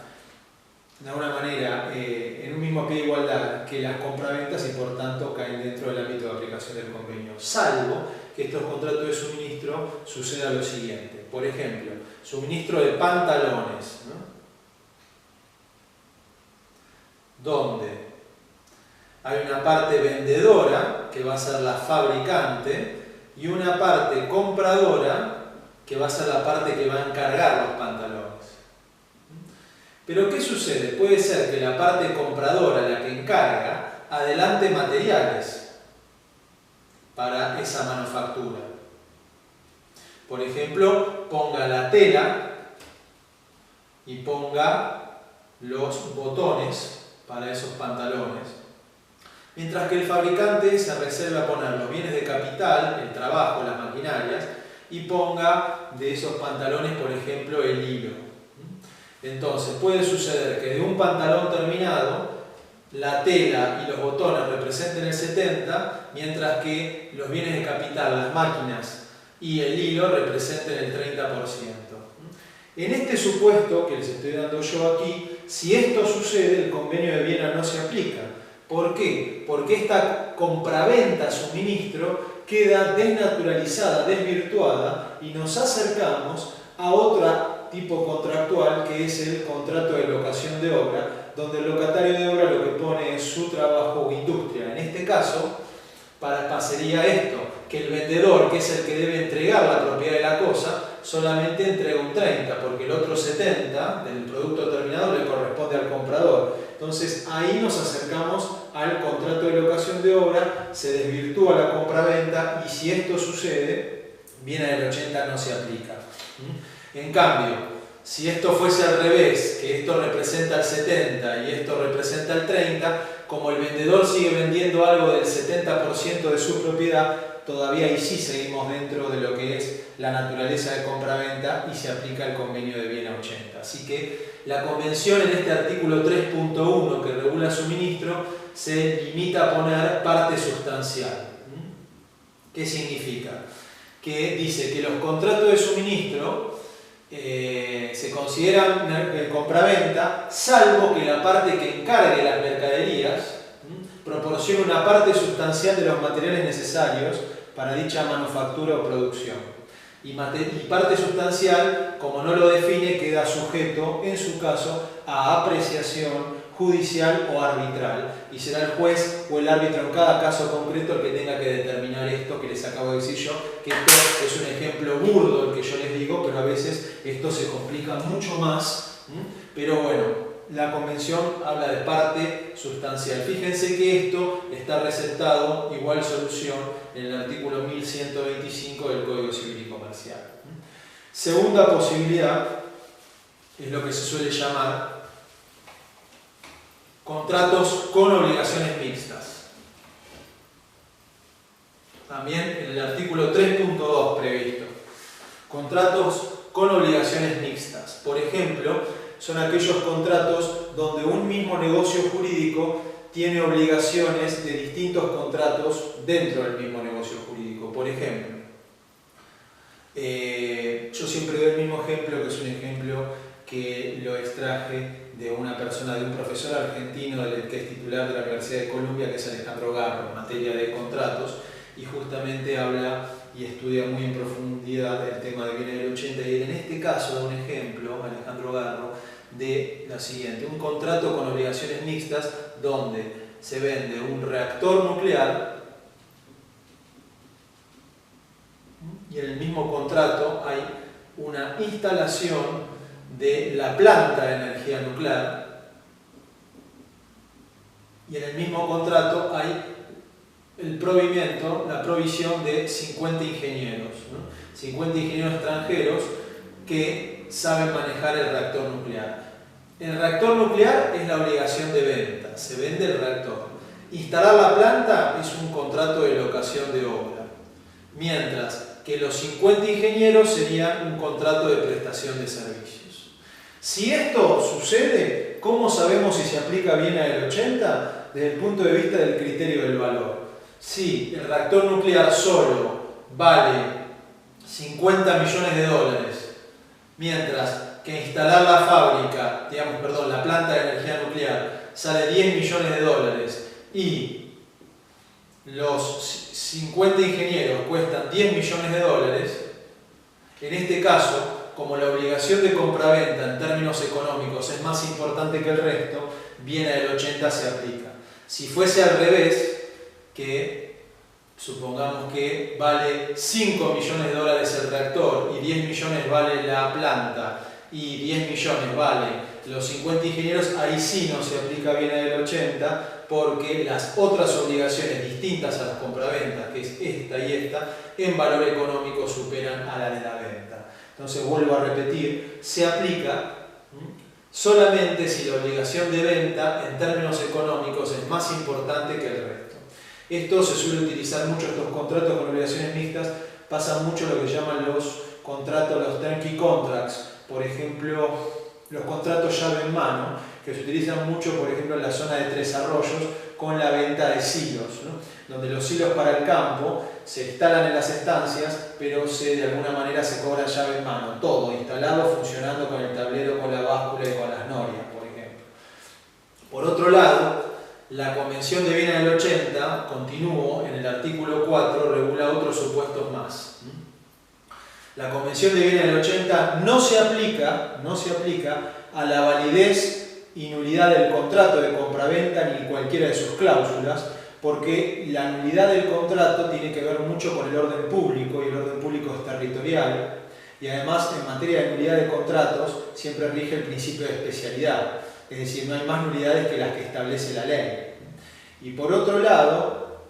de alguna manera en un mismo pie de igualdad que las compraventas y por tanto caen dentro del ámbito de aplicación del convenio, salvo que estos contratos de suministro suceda lo siguiente. Por ejemplo, suministro de pantalones, ¿no? Donde hay una parte vendedora que va a ser la fabricante y una parte compradora que va a ser la parte que va a encargar los pantalones. Pero ¿qué sucede? Puede ser que la parte compradora, la que encarga, adelante materiales para esa manufactura. Por ejemplo, ponga la tela y ponga los botones para esos pantalones. Mientras que el fabricante se reserva a poner los bienes de capital, el trabajo, las maquinarias, y ponga de esos pantalones, por ejemplo, el hilo. Entonces puede suceder que de un pantalón terminado la tela y los botones representen el 70%, mientras que los bienes de capital, las máquinas y el hilo representen el 30%. En este supuesto que les estoy dando yo aquí, si esto sucede, el convenio de Viena no se aplica. ¿Por qué? Porque esta compraventa suministro queda desnaturalizada, desvirtuada y nos acercamos a otro tipo contractual que es el contrato de locación de obra, donde el locatario de obra lo que pone es su trabajo o industria. En este caso, sería esto, que el vendedor, que es el que debe entregar la propiedad de la cosa, solamente entrega un 30%, porque el otro 70% del producto terminado le corresponde al comprador. Entonces ahí nos acercamos al contrato de locación de obra, se desvirtúa la compraventa y si esto sucede, Viena del 80 no se aplica. En cambio, si esto fuese al revés, que esto representa el 70 y esto representa el 30, como el vendedor sigue vendiendo algo del 70% de su propiedad, todavía ahí sí seguimos dentro de lo que es la naturaleza de compraventa y se aplica el convenio de bien a 80. Así que la convención en este artículo 3.1 que regula suministro se limita a poner parte sustancial. ¿Qué significa? Que dice que los contratos de suministro se consideran compraventa salvo que la parte que encargue las mercaderías proporcione una parte sustancial de los materiales necesarios para dicha manufactura o producción. Y parte sustancial, como no lo define, queda sujeto, en su caso, a apreciación judicial o arbitral. Y será el juez o el árbitro en cada caso concreto el que tenga que determinar esto que les acabo de decir yo, que esto es un ejemplo burdo el que yo les digo, pero a veces esto se complica mucho más. Pero bueno, la convención habla de parte sustancial. Fíjense que esto está recetado, igual solución, en el artículo 1125 del Código Civil y Comercial. Segunda posibilidad es lo que se suele llamar contratos con obligaciones mixtas. También en el artículo 3.2 previsto. Contratos con obligaciones mixtas. Por ejemplo, son aquellos contratos donde un mismo negocio jurídico tiene obligaciones de distintos contratos dentro del mismo negocio jurídico. Por ejemplo, yo siempre doy el mismo ejemplo, que es un ejemplo que lo extraje de una persona, de un profesor argentino que es titular de la Universidad de Columbia, que es Alejandro Garro, en materia de contratos, y justamente habla y estudia muy en profundidad el tema de bienes del 80, y en este caso da un ejemplo, Alejandro Garro, de la siguiente: un contrato con obligaciones mixtas donde se vende un reactor nuclear y en el mismo contrato hay una instalación de la planta de energía nuclear y en el mismo contrato hay el provimiento, la provisión de 50 ingenieros, 50 ingenieros extranjeros que saben manejar el reactor nuclear. El reactor nuclear es la obligación de venta, se vende el reactor. Instalar la planta es un contrato de locación de obra, mientras que los 50 ingenieros serían un contrato de prestación de servicios. Si esto sucede, ¿cómo sabemos si se aplica bien al 80? Desde el punto de vista del criterio del valor. Si el reactor nuclear solo vale 50 millones de dólares, mientras que instalar la fábrica, la planta de energía nuclear sale 10 millones de dólares y los 50 ingenieros cuestan 10 millones de dólares, en este caso, como la obligación de compraventa en términos económicos es más importante que el resto, bien al 80 se aplica. Si fuese al revés, que supongamos que vale 5 millones de dólares el reactor y 10 millones vale la planta y 10 millones vale los 50 ingenieros, ahí sí no se aplica bien al 80 porque las otras obligaciones distintas a las compraventas, que es esta y esta, en valor económico superan a la de la venta. Entonces vuelvo a repetir, se aplica solamente si la obligación de venta en términos económicos es más importante que el resto. Esto se suele utilizar mucho, estos contratos con obligaciones mixtas, pasa mucho lo que llaman los contratos, los turnkey contracts, por ejemplo, los contratos llave en mano, que se utilizan mucho, por ejemplo, en la zona de Tres Arroyos, con la venta de silos, donde los silos para el campo se instalan en las estancias, pero de alguna manera se cobran llave en mano, todo instalado, funcionando con el tablero, con la báscula y con las norias, por ejemplo. Por otro lado, la Convención de Viena del 80, continúo, en el artículo 4, regula otros supuestos más. La Convención de Viena del 80 no se aplica a la validez y nulidad del contrato de compraventa ni cualquiera de sus cláusulas, porque la nulidad del contrato tiene que ver mucho con el orden público, y el orden público es territorial, y además en materia de nulidad de contratos siempre rige el principio de especialidad, es decir, no hay más nulidades que las que establece la ley. Y por otro lado,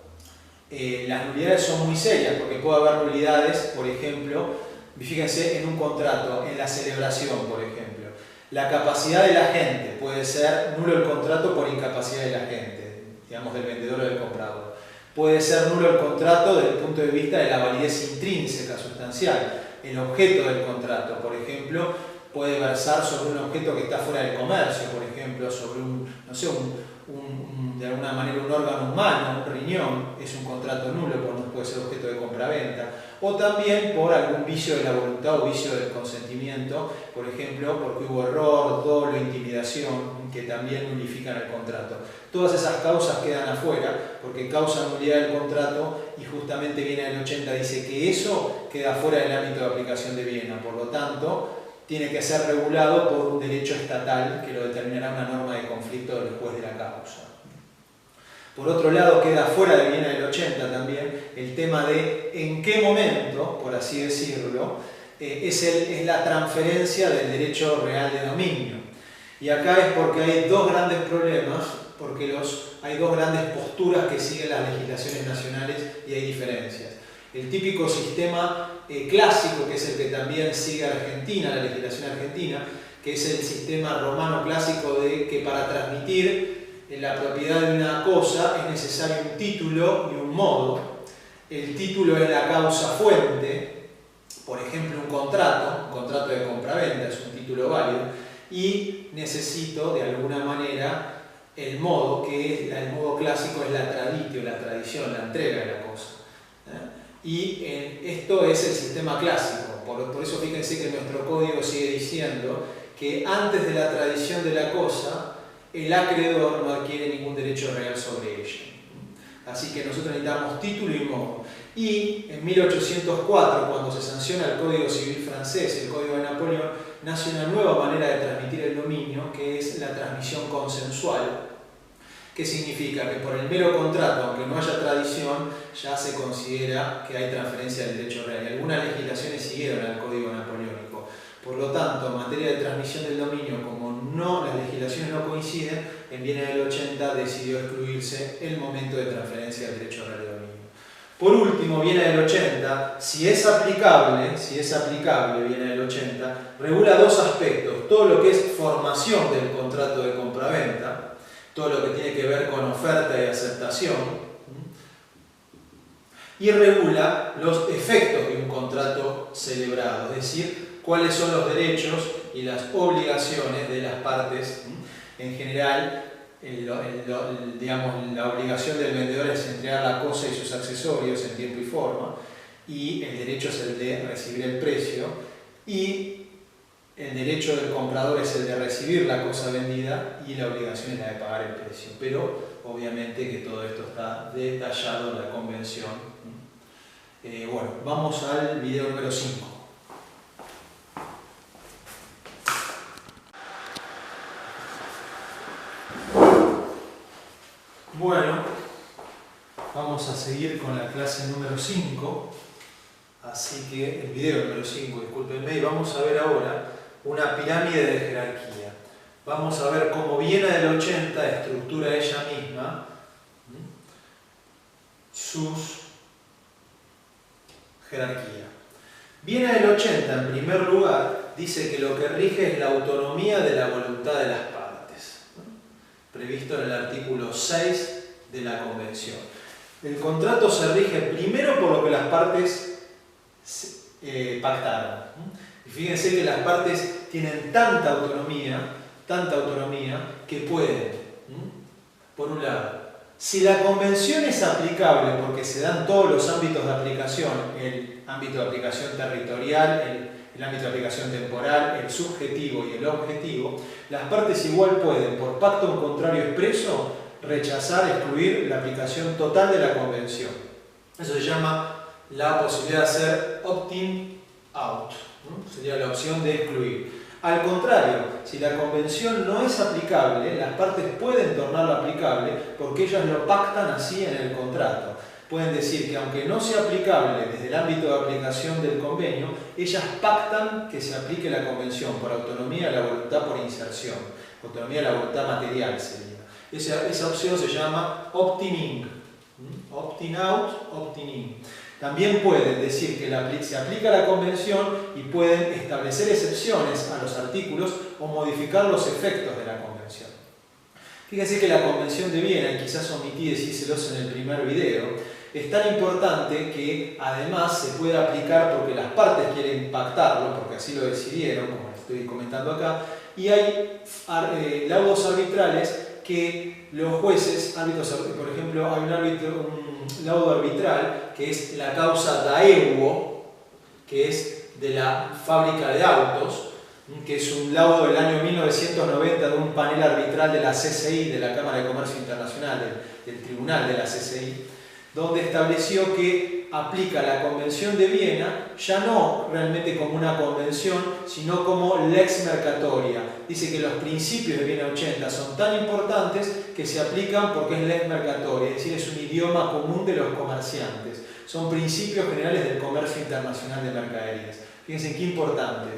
las nulidades son muy serias, porque puede haber nulidades, por ejemplo, Fíjense en un contrato, en la celebración, por ejemplo. La capacidad de la gente puede ser nulo el contrato por incapacidad de la gente, digamos del vendedor o del comprador. Puede ser nulo el contrato desde el punto de vista de la validez intrínseca, sustancial. El objeto del contrato, por ejemplo, puede versar sobre un objeto que está fuera del comercio, por ejemplo, sobre no sé, de alguna manera un órgano humano, un riñón, es un contrato nulo, porque no puede ser objeto de compraventa. O también por algún vicio de la voluntad o vicio del consentimiento, por ejemplo, porque hubo error, dolo, intimidación, que también nulifican el contrato. Todas esas causas quedan afuera, porque causa nulidad del contrato, y justamente viene el 80, dice que eso queda fuera del ámbito de aplicación de Viena. Por lo tanto, tiene que ser regulado por un derecho estatal que lo determinará una norma de conflicto del juez de la causa. Por otro lado, queda fuera de Viena del 80 también el tema de en qué momento, por así decirlo, es la transferencia del derecho real de dominio. Y acá es porque hay dos grandes problemas, porque hay dos grandes posturas que siguen las legislaciones nacionales y hay diferencias. El típico sistema clásico, que es el que también sigue Argentina, la legislación argentina, que es el sistema romano clásico de que para transmitir la propiedad de una cosa es necesario un título y un modo. El título es la causa fuente, por ejemplo un contrato de compraventa es un título válido, y necesito de alguna manera el modo, que es el modo clásico es la traditio, la tradición, la entrega de la cosa. Y esto es el sistema clásico, por eso fíjense que nuestro código sigue diciendo que antes de la tradición de la cosa, el acreedor no adquiere ningún derecho real sobre ella. Así que nosotros necesitamos título y modo. Y en 1804, cuando se sanciona el Código Civil francés, el Código de Napoleón, nace una nueva manera de transmitir el dominio, que es la transmisión consensual. ¿Qué significa? Que por el mero contrato, aunque no haya tradición, ya se considera que hay transferencia del derecho real. Y algunas legislaciones siguieron al Código Napoleónico. Por lo tanto, en materia de transmisión del dominio, como las legislaciones no coinciden, en Viena del 80 decidió excluirse el momento de transferencia del derecho real de dominio. Por último, Viena del 80, si es aplicable Viena del 80, regula dos aspectos: todo lo que es formación del contrato de compraventa, todo lo que tiene que ver con oferta y aceptación, y regula los efectos de un contrato celebrado, es decir, cuáles son los derechos y las obligaciones de las partes. En general, digamos, la obligación del vendedor es entregar la cosa y sus accesorios en tiempo y forma, y el derecho es el de recibir el precio, y el derecho del comprador es el de recibir la cosa vendida y la obligación es la de pagar el precio. Pero obviamente que todo esto está detallado en la convención. Bueno, vamos al video número 5. Bueno, vamos a seguir con la clase número 5, así que el video número 5, discúlpenme, y vamos a ver ahora una pirámide de jerarquía. Vamos a ver cómo Viena del 80 estructura ella misma sus jerarquía. Viena del 80, en primer lugar, dice que lo que rige es la autonomía de la voluntad de las partes, previsto en el artículo 6 de la Convención. El contrato se rige primero por lo que las partes pactaron. Y fíjense que las partes tienen tanta autonomía que pueden, por un lado, si la convención es aplicable porque se dan todos los ámbitos de aplicación, el ámbito de aplicación territorial, el ámbito de aplicación temporal, el subjetivo y el objetivo, las partes igual pueden, por pacto en contrario expreso, rechazar, excluir la aplicación total de la convención. Eso se llama la posibilidad de hacer opt-in out, ¿no? Sería la opción de excluir. Al contrario, si la convención no es aplicable, las partes pueden tornarla aplicable porque ellas lo pactan así en el contrato. Pueden decir que aunque no sea aplicable desde el ámbito de aplicación del convenio, ellas pactan que se aplique la convención por autonomía de la voluntad por inserción, autonomía de la voluntad material sería. Esa opción se llama opt-in. Opting out, opting in. También pueden decir que se aplica la convención y pueden establecer excepciones a los artículos o modificar los efectos de la convención. Fíjense que la Convención de Viena, y quizás omití decírselos en el primer video, es tan importante que además se puede aplicar porque las partes quieren pactarlo, porque así lo decidieron, como estoy comentando acá, y hay laudos arbitrales que los jueces, por ejemplo, hay un laudo arbitral que es la causa Daewoo, que es de la fábrica de autos, que es un laudo del año 1990 de un panel arbitral de la CCI, de la Cámara de Comercio Internacional, del Tribunal de la CCI, donde estableció que aplica la Convención de Viena ya no realmente como una convención, sino como lex mercatoria. Dice que los principios de Viena 80 son tan importantes que se aplican porque es lex mercatoria, es decir, es un idioma común de los comerciantes. Son principios generales del comercio internacional de mercaderías. Fíjense qué importante.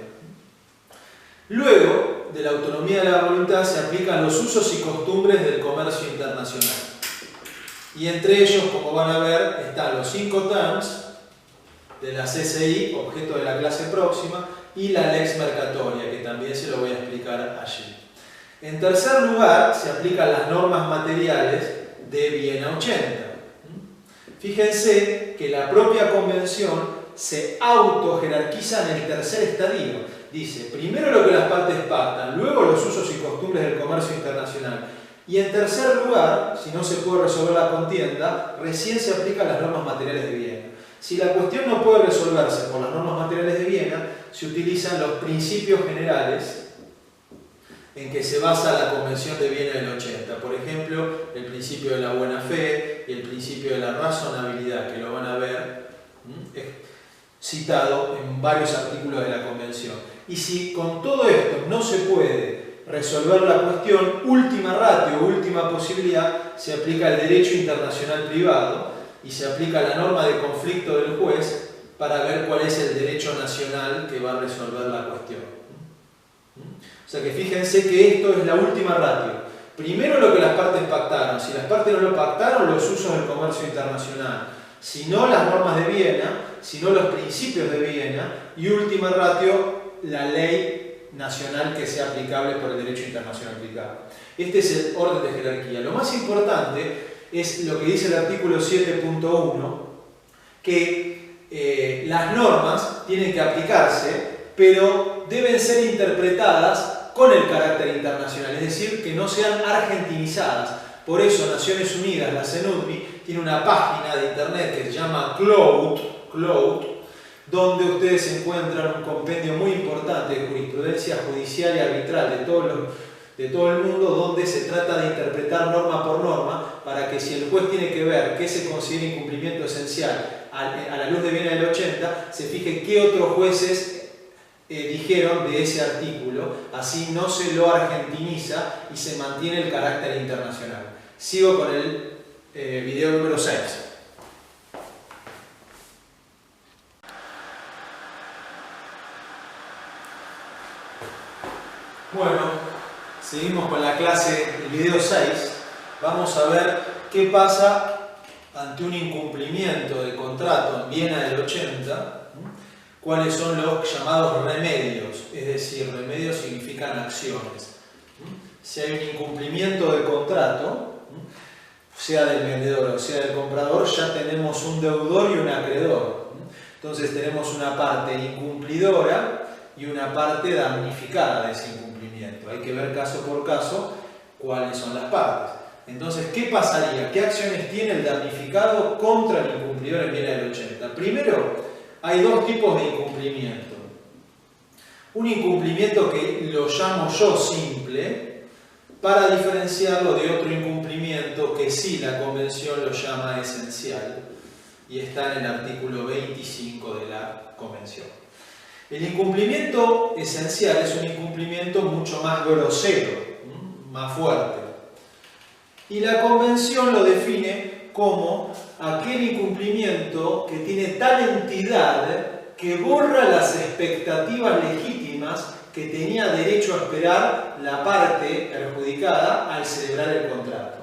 Luego de la autonomía de la voluntad se aplican los usos y costumbres del comercio internacional. Y entre ellos, como van a ver, están los 5 terms de la CCI, objeto de la clase próxima, y la lex mercatoria, que también se lo voy a explicar allí. En tercer lugar, se aplican las normas materiales de Viena 80. Fíjense que la propia convención se autojerarquiza en el tercer estadio. Dice, primero lo que las partes pactan, luego los usos y costumbres del comercio internacional. Y en tercer lugar, si no se puede resolver la contienda, recién se aplican las normas materiales de Viena. Si la cuestión no puede resolverse por las normas materiales de Viena, se utilizan los principios generales en que se basa la Convención de Viena del 80. Por ejemplo, el principio de la buena fe y el principio de la razonabilidad, que lo van a ver citado en varios artículos de la Convención. Y si con todo esto no se puede resolver la cuestión, última ratio, última posibilidad, se aplica el derecho internacional privado y se aplica la norma de conflicto del juez para ver cuál es el derecho nacional que va a resolver la cuestión. O sea que fíjense que esto es la última ratio. Primero lo que las partes pactaron. Si las partes no lo pactaron, los usos del comercio internacional. Si no, las normas de Viena, si no, los principios de Viena. Y última ratio, la ley nacional que sea aplicable por el derecho internacional aplicado. Este es el orden de jerarquía. Lo más importante es lo que dice el artículo 7.1, que las normas tienen que aplicarse, pero deben ser interpretadas con el carácter internacional, es decir, que no sean argentinizadas. Por eso Naciones Unidas, la CENUDMI, tiene una página de internet que se llama Cloud, donde ustedes encuentran un compendio muy importante de jurisprudencia judicial y arbitral de todo el mundo, donde se trata de interpretar norma por norma para que si el juez tiene que ver qué se considera incumplimiento esencial a la luz de Viena del 80, se fije qué otros jueces dijeron de ese artículo, así no se lo argentiniza y se mantiene el carácter internacional. Sigo con el video número 6. Bueno, seguimos con la clase, el video 6. Vamos a ver qué pasa ante un incumplimiento de contrato en Viena del 80. Cuáles son los llamados remedios, es decir, remedios significan acciones. Si hay un incumplimiento de contrato, sea del vendedor o sea del comprador, ya tenemos un deudor y un acreedor. Entonces tenemos una parte incumplidora y una parte damnificada de ese incumplimiento. Hay que ver caso por caso cuáles son las partes. Entonces, ¿qué pasaría? ¿Qué acciones tiene el damnificado contra el incumplidor en Viena del 80? Primero, hay dos tipos de incumplimiento. Un incumplimiento que lo llamo yo simple, para diferenciarlo de otro incumplimiento que sí la Convención lo llama esencial, y está en el artículo 25 de la Convención. El incumplimiento esencial es un incumplimiento mucho más grosero, más fuerte. Y la Convención lo define como aquel incumplimiento que tiene tal entidad que borra las expectativas legítimas que tenía derecho a esperar la parte perjudicada al celebrar el contrato.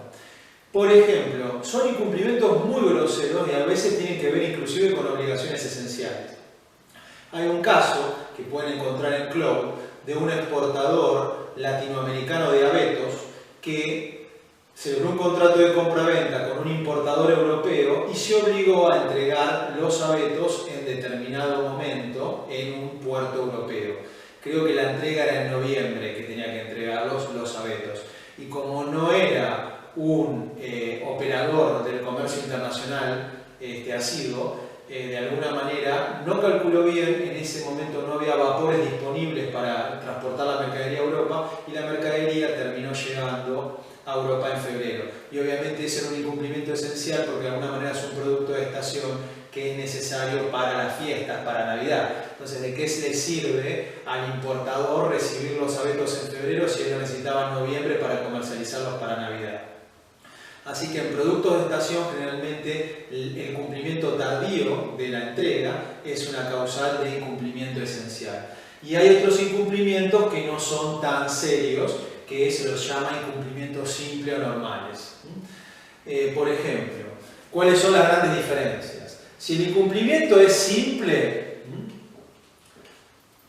Por ejemplo, son incumplimientos muy groseros y a veces tienen que ver inclusive con obligaciones esenciales. Hay un caso que pueden encontrar en Cloud de un exportador latinoamericano de abetos que celebró un contrato de compra-venta con un importador europeo y se obligó a entregar los abetos en determinado momento en un puerto europeo. Creo que la entrega era en noviembre que tenía que entregar los abetos. Y como no era un operador del comercio internacional asiduo, de alguna manera no calculó bien, en ese momento no había vapores disponibles para transportar la mercadería a Europa y la mercadería terminó llegando a Europa en febrero. Y obviamente ese era un incumplimiento esencial porque de alguna manera es un producto de estación que es necesario para las fiestas, para Navidad. Entonces, ¿de qué se le sirve al importador recibir los abetos en febrero si él lo necesitaba en noviembre para comercializarlos para Navidad? Así que en productos de estación generalmente el cumplimiento tardío de la entrega es una causal de incumplimiento esencial. Y hay otros incumplimientos que no son tan serios, que se los llama incumplimientos simples o normales. Por ejemplo, ¿cuáles son las grandes diferencias? Si el incumplimiento es simple,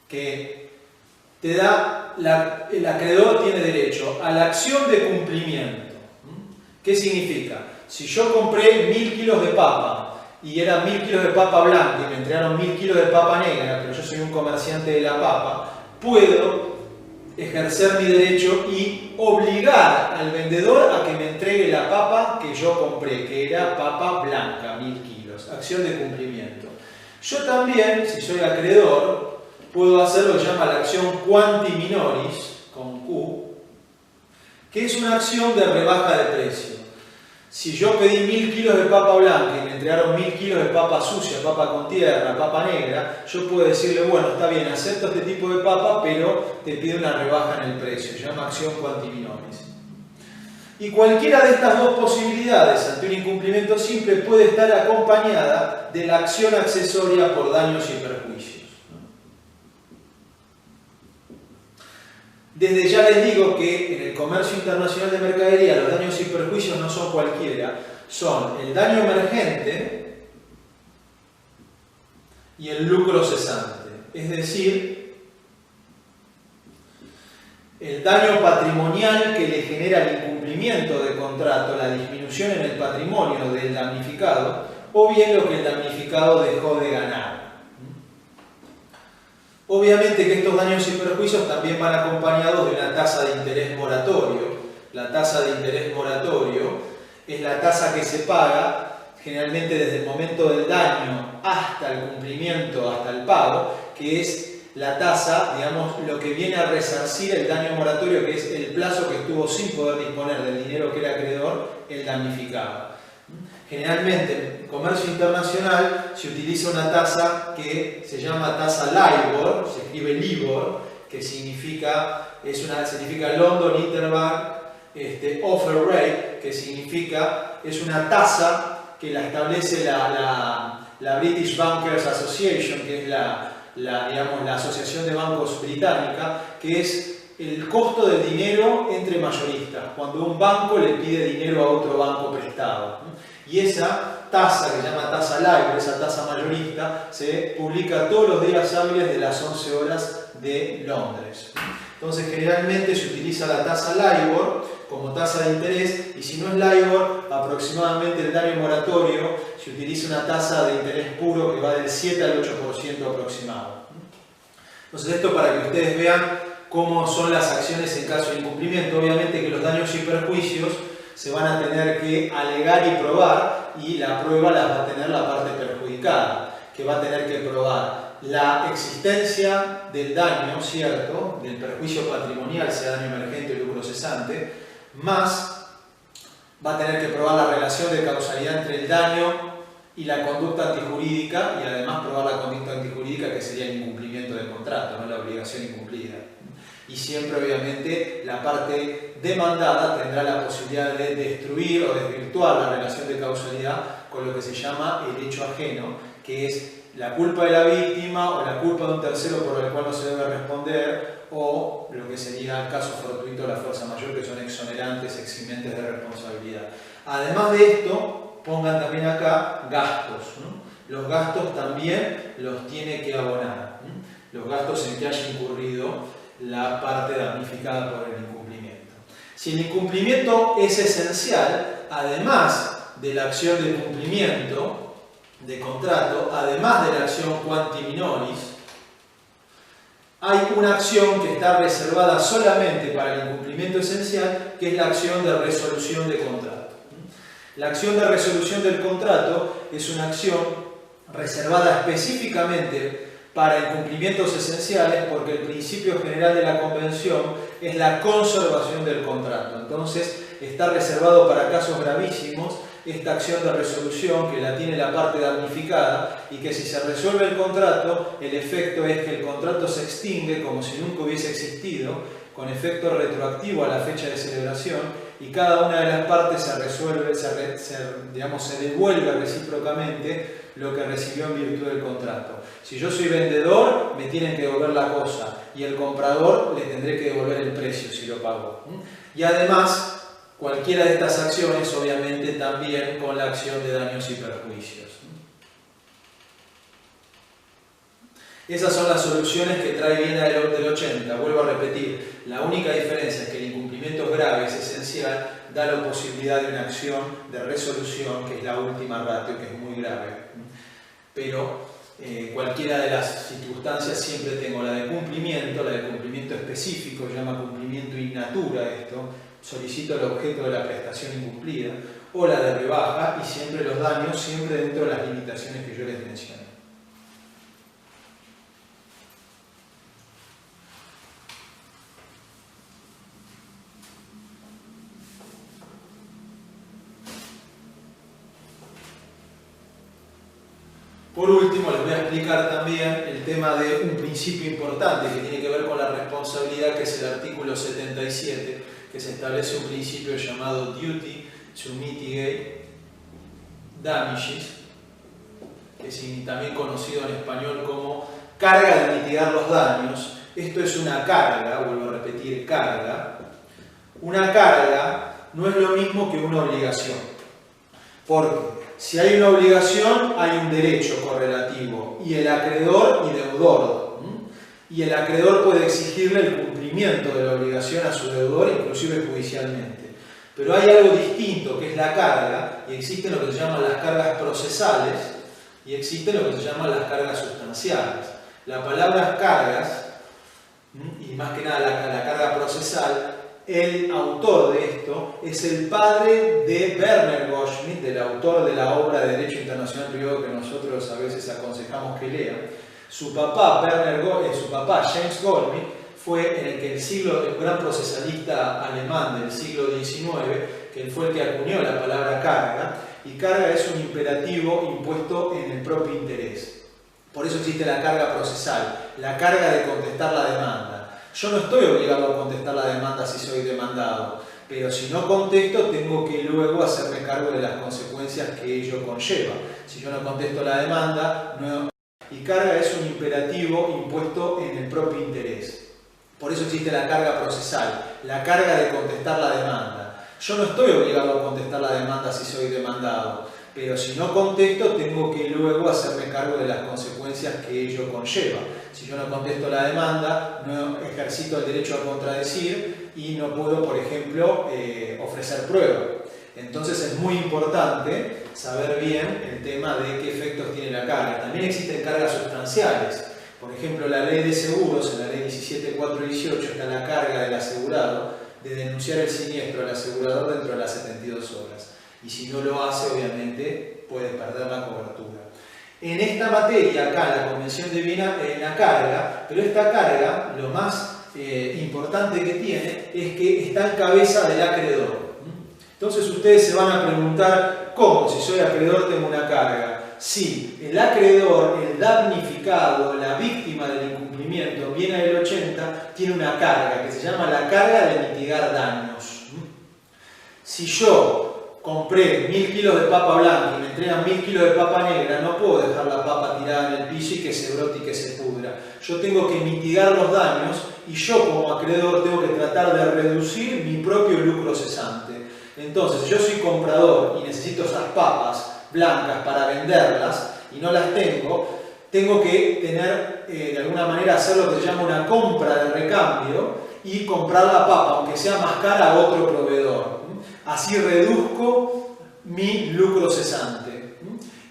que te da, el acreedor tiene derecho a la acción de cumplimiento. ¿Qué significa? Si yo compré 1000 kilos de papa y eran 1000 kilos de papa blanca y me entregaron 1000 kilos de papa negra, pero yo soy un comerciante de la papa, puedo ejercer mi derecho y obligar al vendedor a que me entregue la papa que yo compré, que era papa blanca, 1000 kilos. Acción de cumplimiento. Yo también, si soy acreedor, puedo hacer lo que se llama la acción quanti minoris, con Q, que es una acción de rebaja de precio. Si yo pedí 1000 kilos de papa blanca y me entregaron 1000 kilos de papa sucia, papa con tierra, papa negra, yo puedo decirle, bueno, está bien, acepto este tipo de papa, pero te pido una rebaja en el precio. Se llama acción quanti minoris. Y cualquiera de estas dos posibilidades ante un incumplimiento simple puede estar acompañada de la acción accesoria por daños y perjuicios. Desde ya les digo que en el comercio internacional de mercadería los daños y perjuicios no son cualquiera, son el daño emergente y el lucro cesante. Es decir, el daño patrimonial que le genera el incumplimiento del contrato, la disminución en el patrimonio del damnificado, o bien lo que el damnificado dejó de ganar. Obviamente que estos daños y perjuicios también van acompañados de una tasa de interés moratorio. La tasa de interés moratorio es la tasa que se paga generalmente desde el momento del daño hasta el cumplimiento, hasta el pago, que es la tasa, digamos, lo que viene a resarcir el daño moratorio, que es el plazo que estuvo sin poder disponer del dinero que era acreedor el damnificado. Generalmente en comercio internacional se utiliza una tasa que se llama tasa LIBOR, se escribe LIBOR, que significa London Interbank Offer Rate, que significa, es una tasa que la establece la British Bankers Association, que es la asociación de bancos británica, que es el costo del dinero entre mayoristas, cuando un banco le pide dinero a otro banco prestado. Y esa tasa, que se llama tasa LIBOR, esa tasa mayorista, se publica todos los días hábiles de las 11 horas de Londres. Entonces, generalmente se utiliza la tasa LIBOR como tasa de interés, y si no es LIBOR, aproximadamente el daño moratorio se utiliza una tasa de interés puro que va del 7 al 8% aproximado. Entonces, esto para que ustedes vean cómo son las acciones en caso de incumplimiento. Obviamente que los daños y perjuicios se van a tener que alegar y probar, y la prueba la va a tener la parte perjudicada, que va a tener que probar la existencia del daño, ¿cierto?, del perjuicio patrimonial, sea daño emergente o lucro cesante, más va a tener que probar la relación de causalidad entre el daño y la conducta antijurídica, y además probar la conducta antijurídica, que sería el incumplimiento del contrato, no la obligación incumplida. Y siempre, obviamente, la parte demandada tendrá la posibilidad de destruir o desvirtuar la relación de causalidad con lo que se llama el hecho ajeno, que es la culpa de la víctima o la culpa de un tercero por el cual no se debe responder, o lo que sería el caso fortuito de la fuerza mayor, que son exonerantes, eximentes de responsabilidad. Además de esto, pongan también acá gastos, ¿no? Los gastos también los tiene que abonar, ¿no? Los gastos en que haya incurrido la parte damnificada por el incumplimiento. Si el incumplimiento es esencial, además de la acción de cumplimiento de contrato, además de la acción quanti minoris, hay una acción que está reservada solamente para el incumplimiento esencial, que es la acción de resolución de contrato. La acción de resolución del contrato es una acción reservada específicamente para incumplimientos esenciales, porque el principio general de la Convención es la conservación del contrato. Entonces, está reservado para casos gravísimos esta acción de resolución, que la tiene la parte damnificada, y que si se resuelve el contrato, el efecto es que el contrato se extingue como si nunca hubiese existido, con efecto retroactivo a la fecha de celebración, y cada una de las partes se resuelve, se devuelve recíprocamente lo que recibió en virtud del contrato. Si yo soy vendedor, me tienen que devolver la cosa, y el comprador le tendré que devolver el precio si lo pagó. Y además, cualquiera de estas acciones, obviamente, también con la acción de daños y perjuicios. Esas son las soluciones que trae Viena del 80. Vuelvo a repetir, la única diferencia es que el incumplimiento grave es esencial, da la posibilidad de una acción de resolución, que es la última ratio, que es muy grave. Pero cualquiera de las circunstancias siempre tengo la de cumplimiento específico, se llama cumplimiento in natura esto, solicito el objeto de la prestación incumplida, o la de rebaja, y siempre los daños, siempre dentro de las limitaciones que yo les mencioné. Por último, les voy a explicar también el tema de un principio importante que tiene que ver con la responsabilidad, que es el artículo 77, que se establece un principio llamado duty to mitigate damages, que es también conocido en español como carga de mitigar los daños. Esto es una carga, vuelvo a repetir, carga. Una carga no es lo mismo que una obligación, porque si hay una obligación, hay un derecho correlativo, y el acreedor y deudor. Y el acreedor puede exigirle el cumplimiento de la obligación a su deudor, inclusive judicialmente. Pero hay algo distinto, que es la carga, y existen lo que se llaman las cargas procesales, y existen lo que se llaman las cargas sustanciales. La palabra cargas, y más que nada la carga procesal, el autor de esto es el padre de Werner Goldschmidt, del autor de la obra de Derecho Internacional Privado que nosotros a veces aconsejamos que lean. Su papá, James Goldschmidt, fue en el que el gran procesalista alemán del siglo XIX, que fue el que acuñó la palabra carga, y carga es un imperativo impuesto en el propio interés. Por eso existe la carga procesal, la carga de contestar la demanda. Yo no estoy obligado a contestar la demanda si soy demandado, pero si no contesto tengo que luego hacerme cargo de las consecuencias que ello conlleva. Si yo no contesto la demanda, y carga es un imperativo impuesto en el propio interés. Por eso existe la carga procesal, la carga de contestar la demanda. Yo no estoy obligado a contestar la demanda si soy demandado, pero si no contesto tengo que luego hacerme cargo de las consecuencias que ello conlleva. Si yo no contesto la demanda, no ejercito el derecho a contradecir y no puedo, por ejemplo, ofrecer prueba. Entonces es muy importante saber bien el tema de qué efectos tiene la carga. También existen cargas sustanciales. Por ejemplo, la ley de seguros, en la ley 17.418, está la carga del asegurado de denunciar el siniestro al asegurador dentro de las 72 horas. Y si no lo hace, obviamente, puede perder la cobertura. En esta materia, acá, la Convención de Viena, la carga, pero esta carga, lo más importante que tiene, es que está en cabeza del acreedor. Entonces ustedes se van a preguntar, ¿cómo? Si soy acreedor tengo una carga. Sí, el acreedor, el damnificado, la víctima del incumplimiento, Viena del 80, tiene una carga que se llama la carga de mitigar daños. Si yo compré 1000 kilos de papa blanca y me entregan 1000 kilos de papa negra, no puedo dejar la papa tirada en el piso y que se brote y que se pudra. Yo tengo que mitigar los daños y yo como acreedor tengo que tratar de reducir mi propio lucro cesante. Entonces, si yo soy comprador y necesito esas papas blancas para venderlas y no las tengo que tener, de alguna manera, hacer lo que se llama una compra de recambio y comprar la papa, aunque sea más cara, a otro proveedor. Así reduzco mi lucro cesante.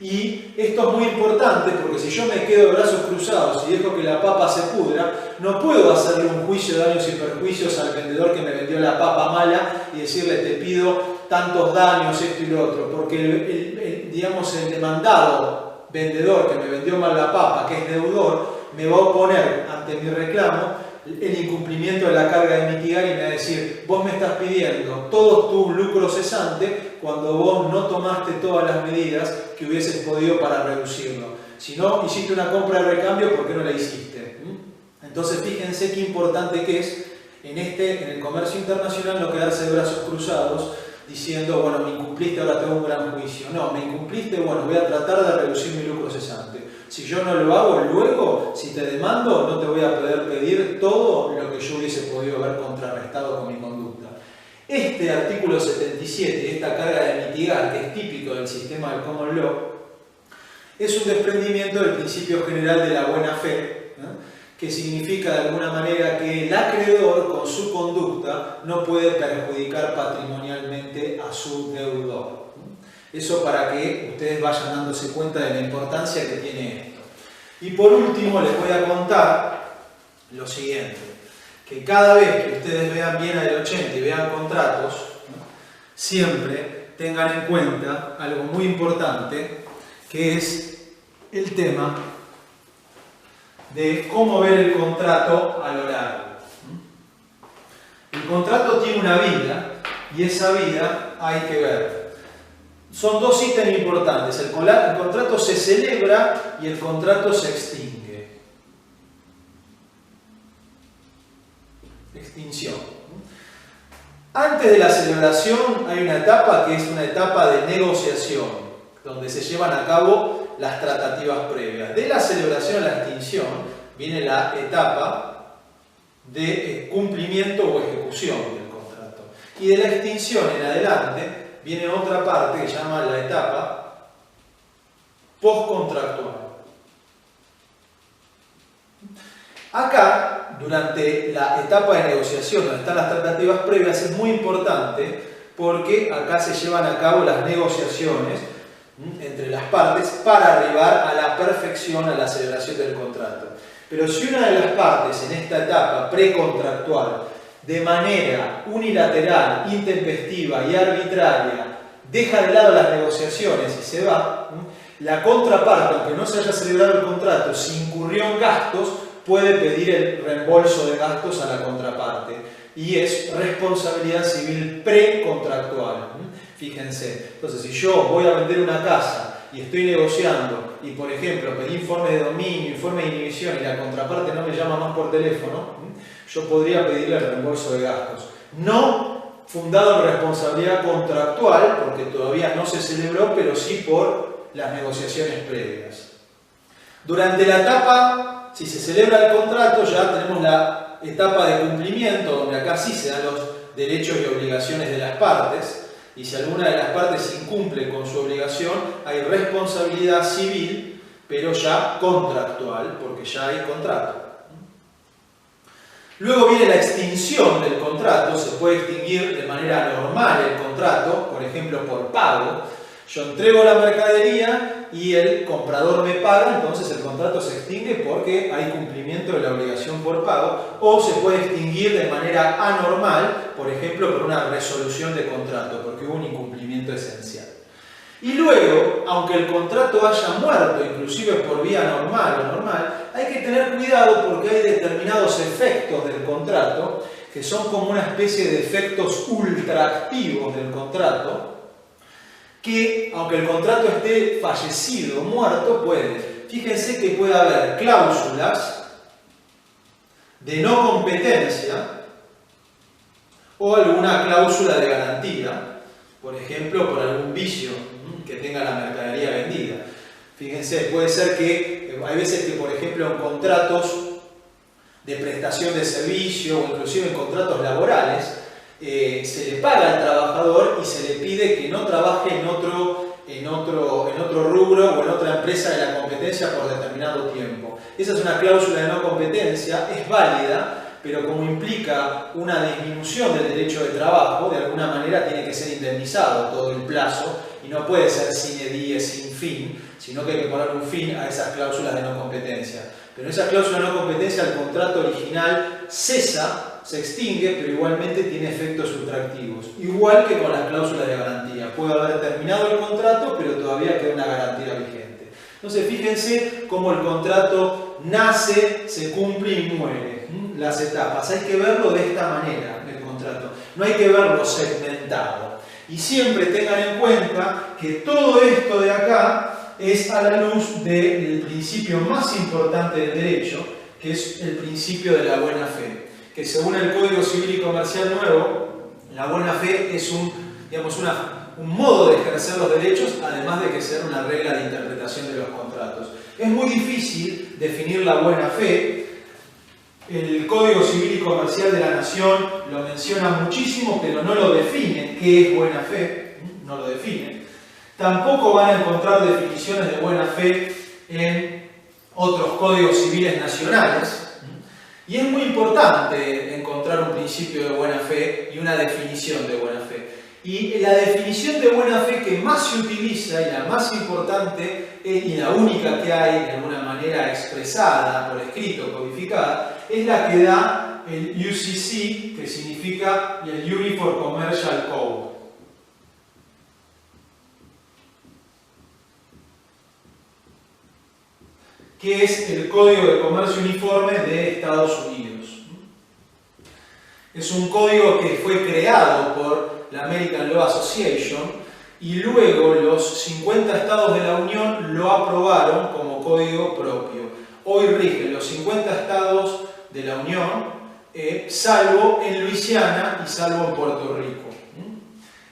Y esto es muy importante porque si yo me quedo de brazos cruzados y dejo que la papa se pudra, no puedo hacerle un juicio de daños y perjuicios al vendedor que me vendió la papa mala y decirle te pido tantos daños, esto y lo otro, porque digamos, el demandado vendedor que me vendió mal la papa, que es deudor, me va a oponer ante mi reclamo el incumplimiento de la carga de mitigar y me va a decir, vos me estás pidiendo todo tu lucro cesante cuando vos no tomaste todas las medidas que hubieses podido para reducirlo. Si no hiciste una compra de recambio, ¿por qué no la hiciste? Entonces fíjense qué importante que es en el comercio internacional no quedarse de brazos cruzados diciendo, bueno, me incumpliste, ahora tengo un gran juicio. No, me incumpliste, bueno, voy a tratar de reducir mi lucro cesante. Si yo no lo hago, luego, si te demando, no te voy a poder pedir todo lo que yo hubiese podido haber contrarrestado con mi conducta. Este artículo 77, esta carga de mitigar, que es típico del sistema del Common Law, es un desprendimiento del principio general de la buena fe, que significa de alguna manera que el acreedor con su conducta no puede perjudicar patrimonialmente a su deudor. Eso para que ustedes vayan dándose cuenta de la importancia que tiene esto. Y por último les voy a contar lo siguiente, que cada vez que ustedes vean bien al 80 y vean contratos, siempre tengan en cuenta algo muy importante, que es el tema de cómo ver el contrato a lo largo. El contrato tiene una vida y esa vida hay que ver. Son dos ítems importantes. El contrato se celebra y el contrato se extingue. Extinción. Antes de la celebración hay una etapa que es una etapa de negociación, donde se llevan a cabo las tratativas previas. De la celebración a la extinción viene la etapa de cumplimiento o ejecución del contrato. Y de la extinción en adelante viene otra parte que se llama la etapa postcontractual. Acá, durante la etapa de negociación, donde están las tratativas previas, es muy importante porque acá se llevan a cabo las negociaciones entre las partes para arribar a la perfección, a la celebración del contrato. Pero si una de las partes en esta etapa precontractual, de manera unilateral, intempestiva y arbitraria, deja de lado las negociaciones y se va, la contraparte, aunque no se haya celebrado el contrato, si incurrió en gastos, puede pedir el reembolso de gastos a la contraparte. Y es responsabilidad civil precontractual. Fíjense, entonces si yo voy a vender una casa y estoy negociando y por ejemplo pedí informe de dominio, informe de inhibición y la contraparte no me llama más por teléfono, yo podría pedirle el reembolso de gastos. No fundado en responsabilidad contractual, porque todavía no se celebró, pero sí por las negociaciones previas. Durante la etapa, si se celebra el contrato, ya tenemos la etapa de cumplimiento, donde acá sí se dan los derechos y obligaciones de las partes. Y si alguna de las partes incumple con su obligación, hay responsabilidad civil, pero ya contractual, porque ya hay contrato. Luego viene la extinción del contrato, se puede extinguir de manera normal el contrato, por ejemplo por pago. Yo entrego la mercadería y el comprador me paga, entonces el contrato se extingue porque hay cumplimiento de la obligación por pago, o se puede extinguir de manera anormal, por ejemplo por una resolución de contrato, porque hubo un incumplimiento esencial. Y luego, aunque el contrato haya muerto, inclusive por vía normal o normal, hay que tener cuidado porque hay determinados efectos del contrato que son como una especie de efectos ultraactivos del contrato, que, aunque el contrato esté fallecido o muerto, puede. Fíjense que puede haber cláusulas de no competencia o alguna cláusula de garantía, por ejemplo, por algún vicio que tenga la mercadería vendida. Fíjense, puede ser que hay veces que, por ejemplo, en contratos de prestación de servicio o inclusive en contratos laborales, se le paga al trabajador y se le pide que no trabaje en otro rubro o en otra empresa de la competencia por determinado tiempo. Esa es una cláusula de no competencia, es válida, pero como implica una disminución del derecho de trabajo, de alguna manera tiene que ser indemnizado todo el plazo y no puede ser sine die, sin fin, sino que hay que poner un fin a esas cláusulas de no competencia. Pero esa cláusula de no competencia, el contrato original cesa, se extingue, pero igualmente tiene efectos sustractivos. Igual que con las cláusulas de garantía. Puede haber terminado el contrato, pero todavía queda una garantía vigente. Entonces, fíjense cómo el contrato nace, se cumple y muere. Las etapas. Hay que verlo de esta manera, el contrato. No hay que verlo segmentado. Y siempre tengan en cuenta que todo esto de acá es a la luz del principio más importante del derecho, que es el principio de la buena fe. Que según el Código Civil y Comercial nuevo, la buena fe es un modo de ejercer los derechos, además de que sea una regla de interpretación de los contratos. Es muy difícil definir la buena fe. El Código Civil y Comercial de la Nación lo menciona muchísimo, pero no lo define qué es buena fe, no lo define. Tampoco van a encontrar definiciones de buena fe en otros códigos civiles nacionales. Y es muy importante encontrar un principio de buena fe y una definición de buena fe. Y la definición de buena fe que más se utiliza y la más importante y la única que hay de alguna manera expresada por escrito, codificada, es la que da el UCC, que significa el Uniform Commercial Code. Que es el Código de Comercio Uniforme de Estados Unidos. Es un código que fue creado por la American Law Association y luego los 50 estados de la Unión lo aprobaron como código propio. Hoy rigen los 50 estados de la Unión, salvo en Luisiana y salvo en Puerto Rico,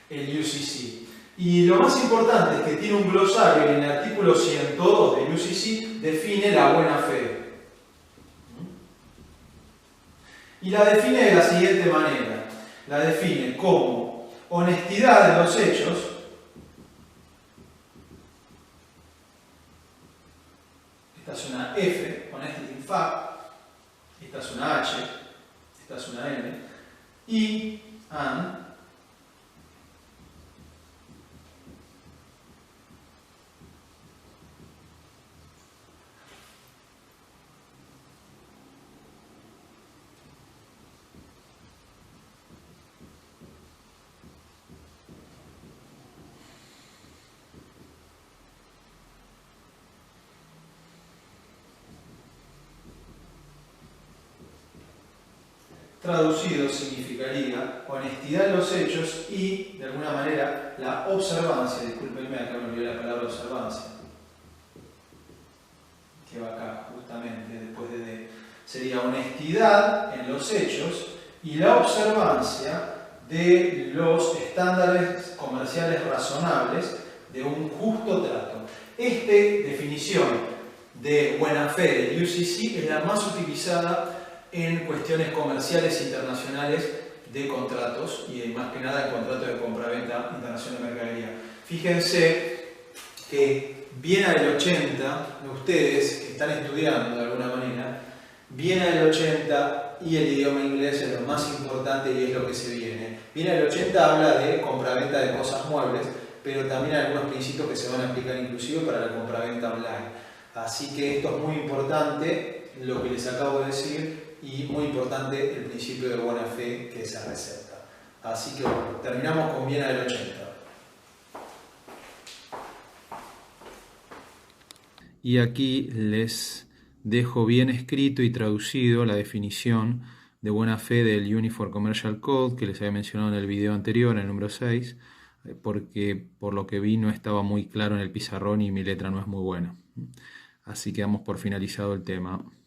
el UCC. Y lo más importante es que tiene un glosario y en el artículo 102 del UCC define la buena fe. Y la define de la siguiente manera. La define como honestidad en los hechos, esta es una F, honesty in fact, esta es una H, esta es una N, y and, traducido significaría honestidad en los hechos y, de alguna manera, la observancia, discúlpenme, acá me olvidé la palabra observancia, que va acá justamente después de D, sería honestidad en los hechos y la observancia de los estándares comerciales razonables de un justo trato. Esta definición de buena fe del UCC es la más utilizada en cuestiones comerciales internacionales de contratos y más que nada en contratos de compraventa internacional de mercadería. Fíjense que Viena del 80, ustedes que están estudiando de alguna manera, Viena del 80 y el idioma inglés es lo más importante y es lo que se viene. Viena del 80 habla de compraventa de cosas muebles, pero también hay algunos principios que se van a aplicar inclusive para la compraventa online. Así que esto es muy importante, lo que les acabo de decir, y muy importante el principio de buena fe que se resalta. Así que bueno, terminamos con Viena del 80. Y aquí les dejo bien escrito y traducido la definición de buena fe del Uniform Commercial Code que les había mencionado en el video anterior, en el número 6, porque por lo que vi no estaba muy claro en el pizarrón y mi letra no es muy buena. Así que damos por finalizado el tema.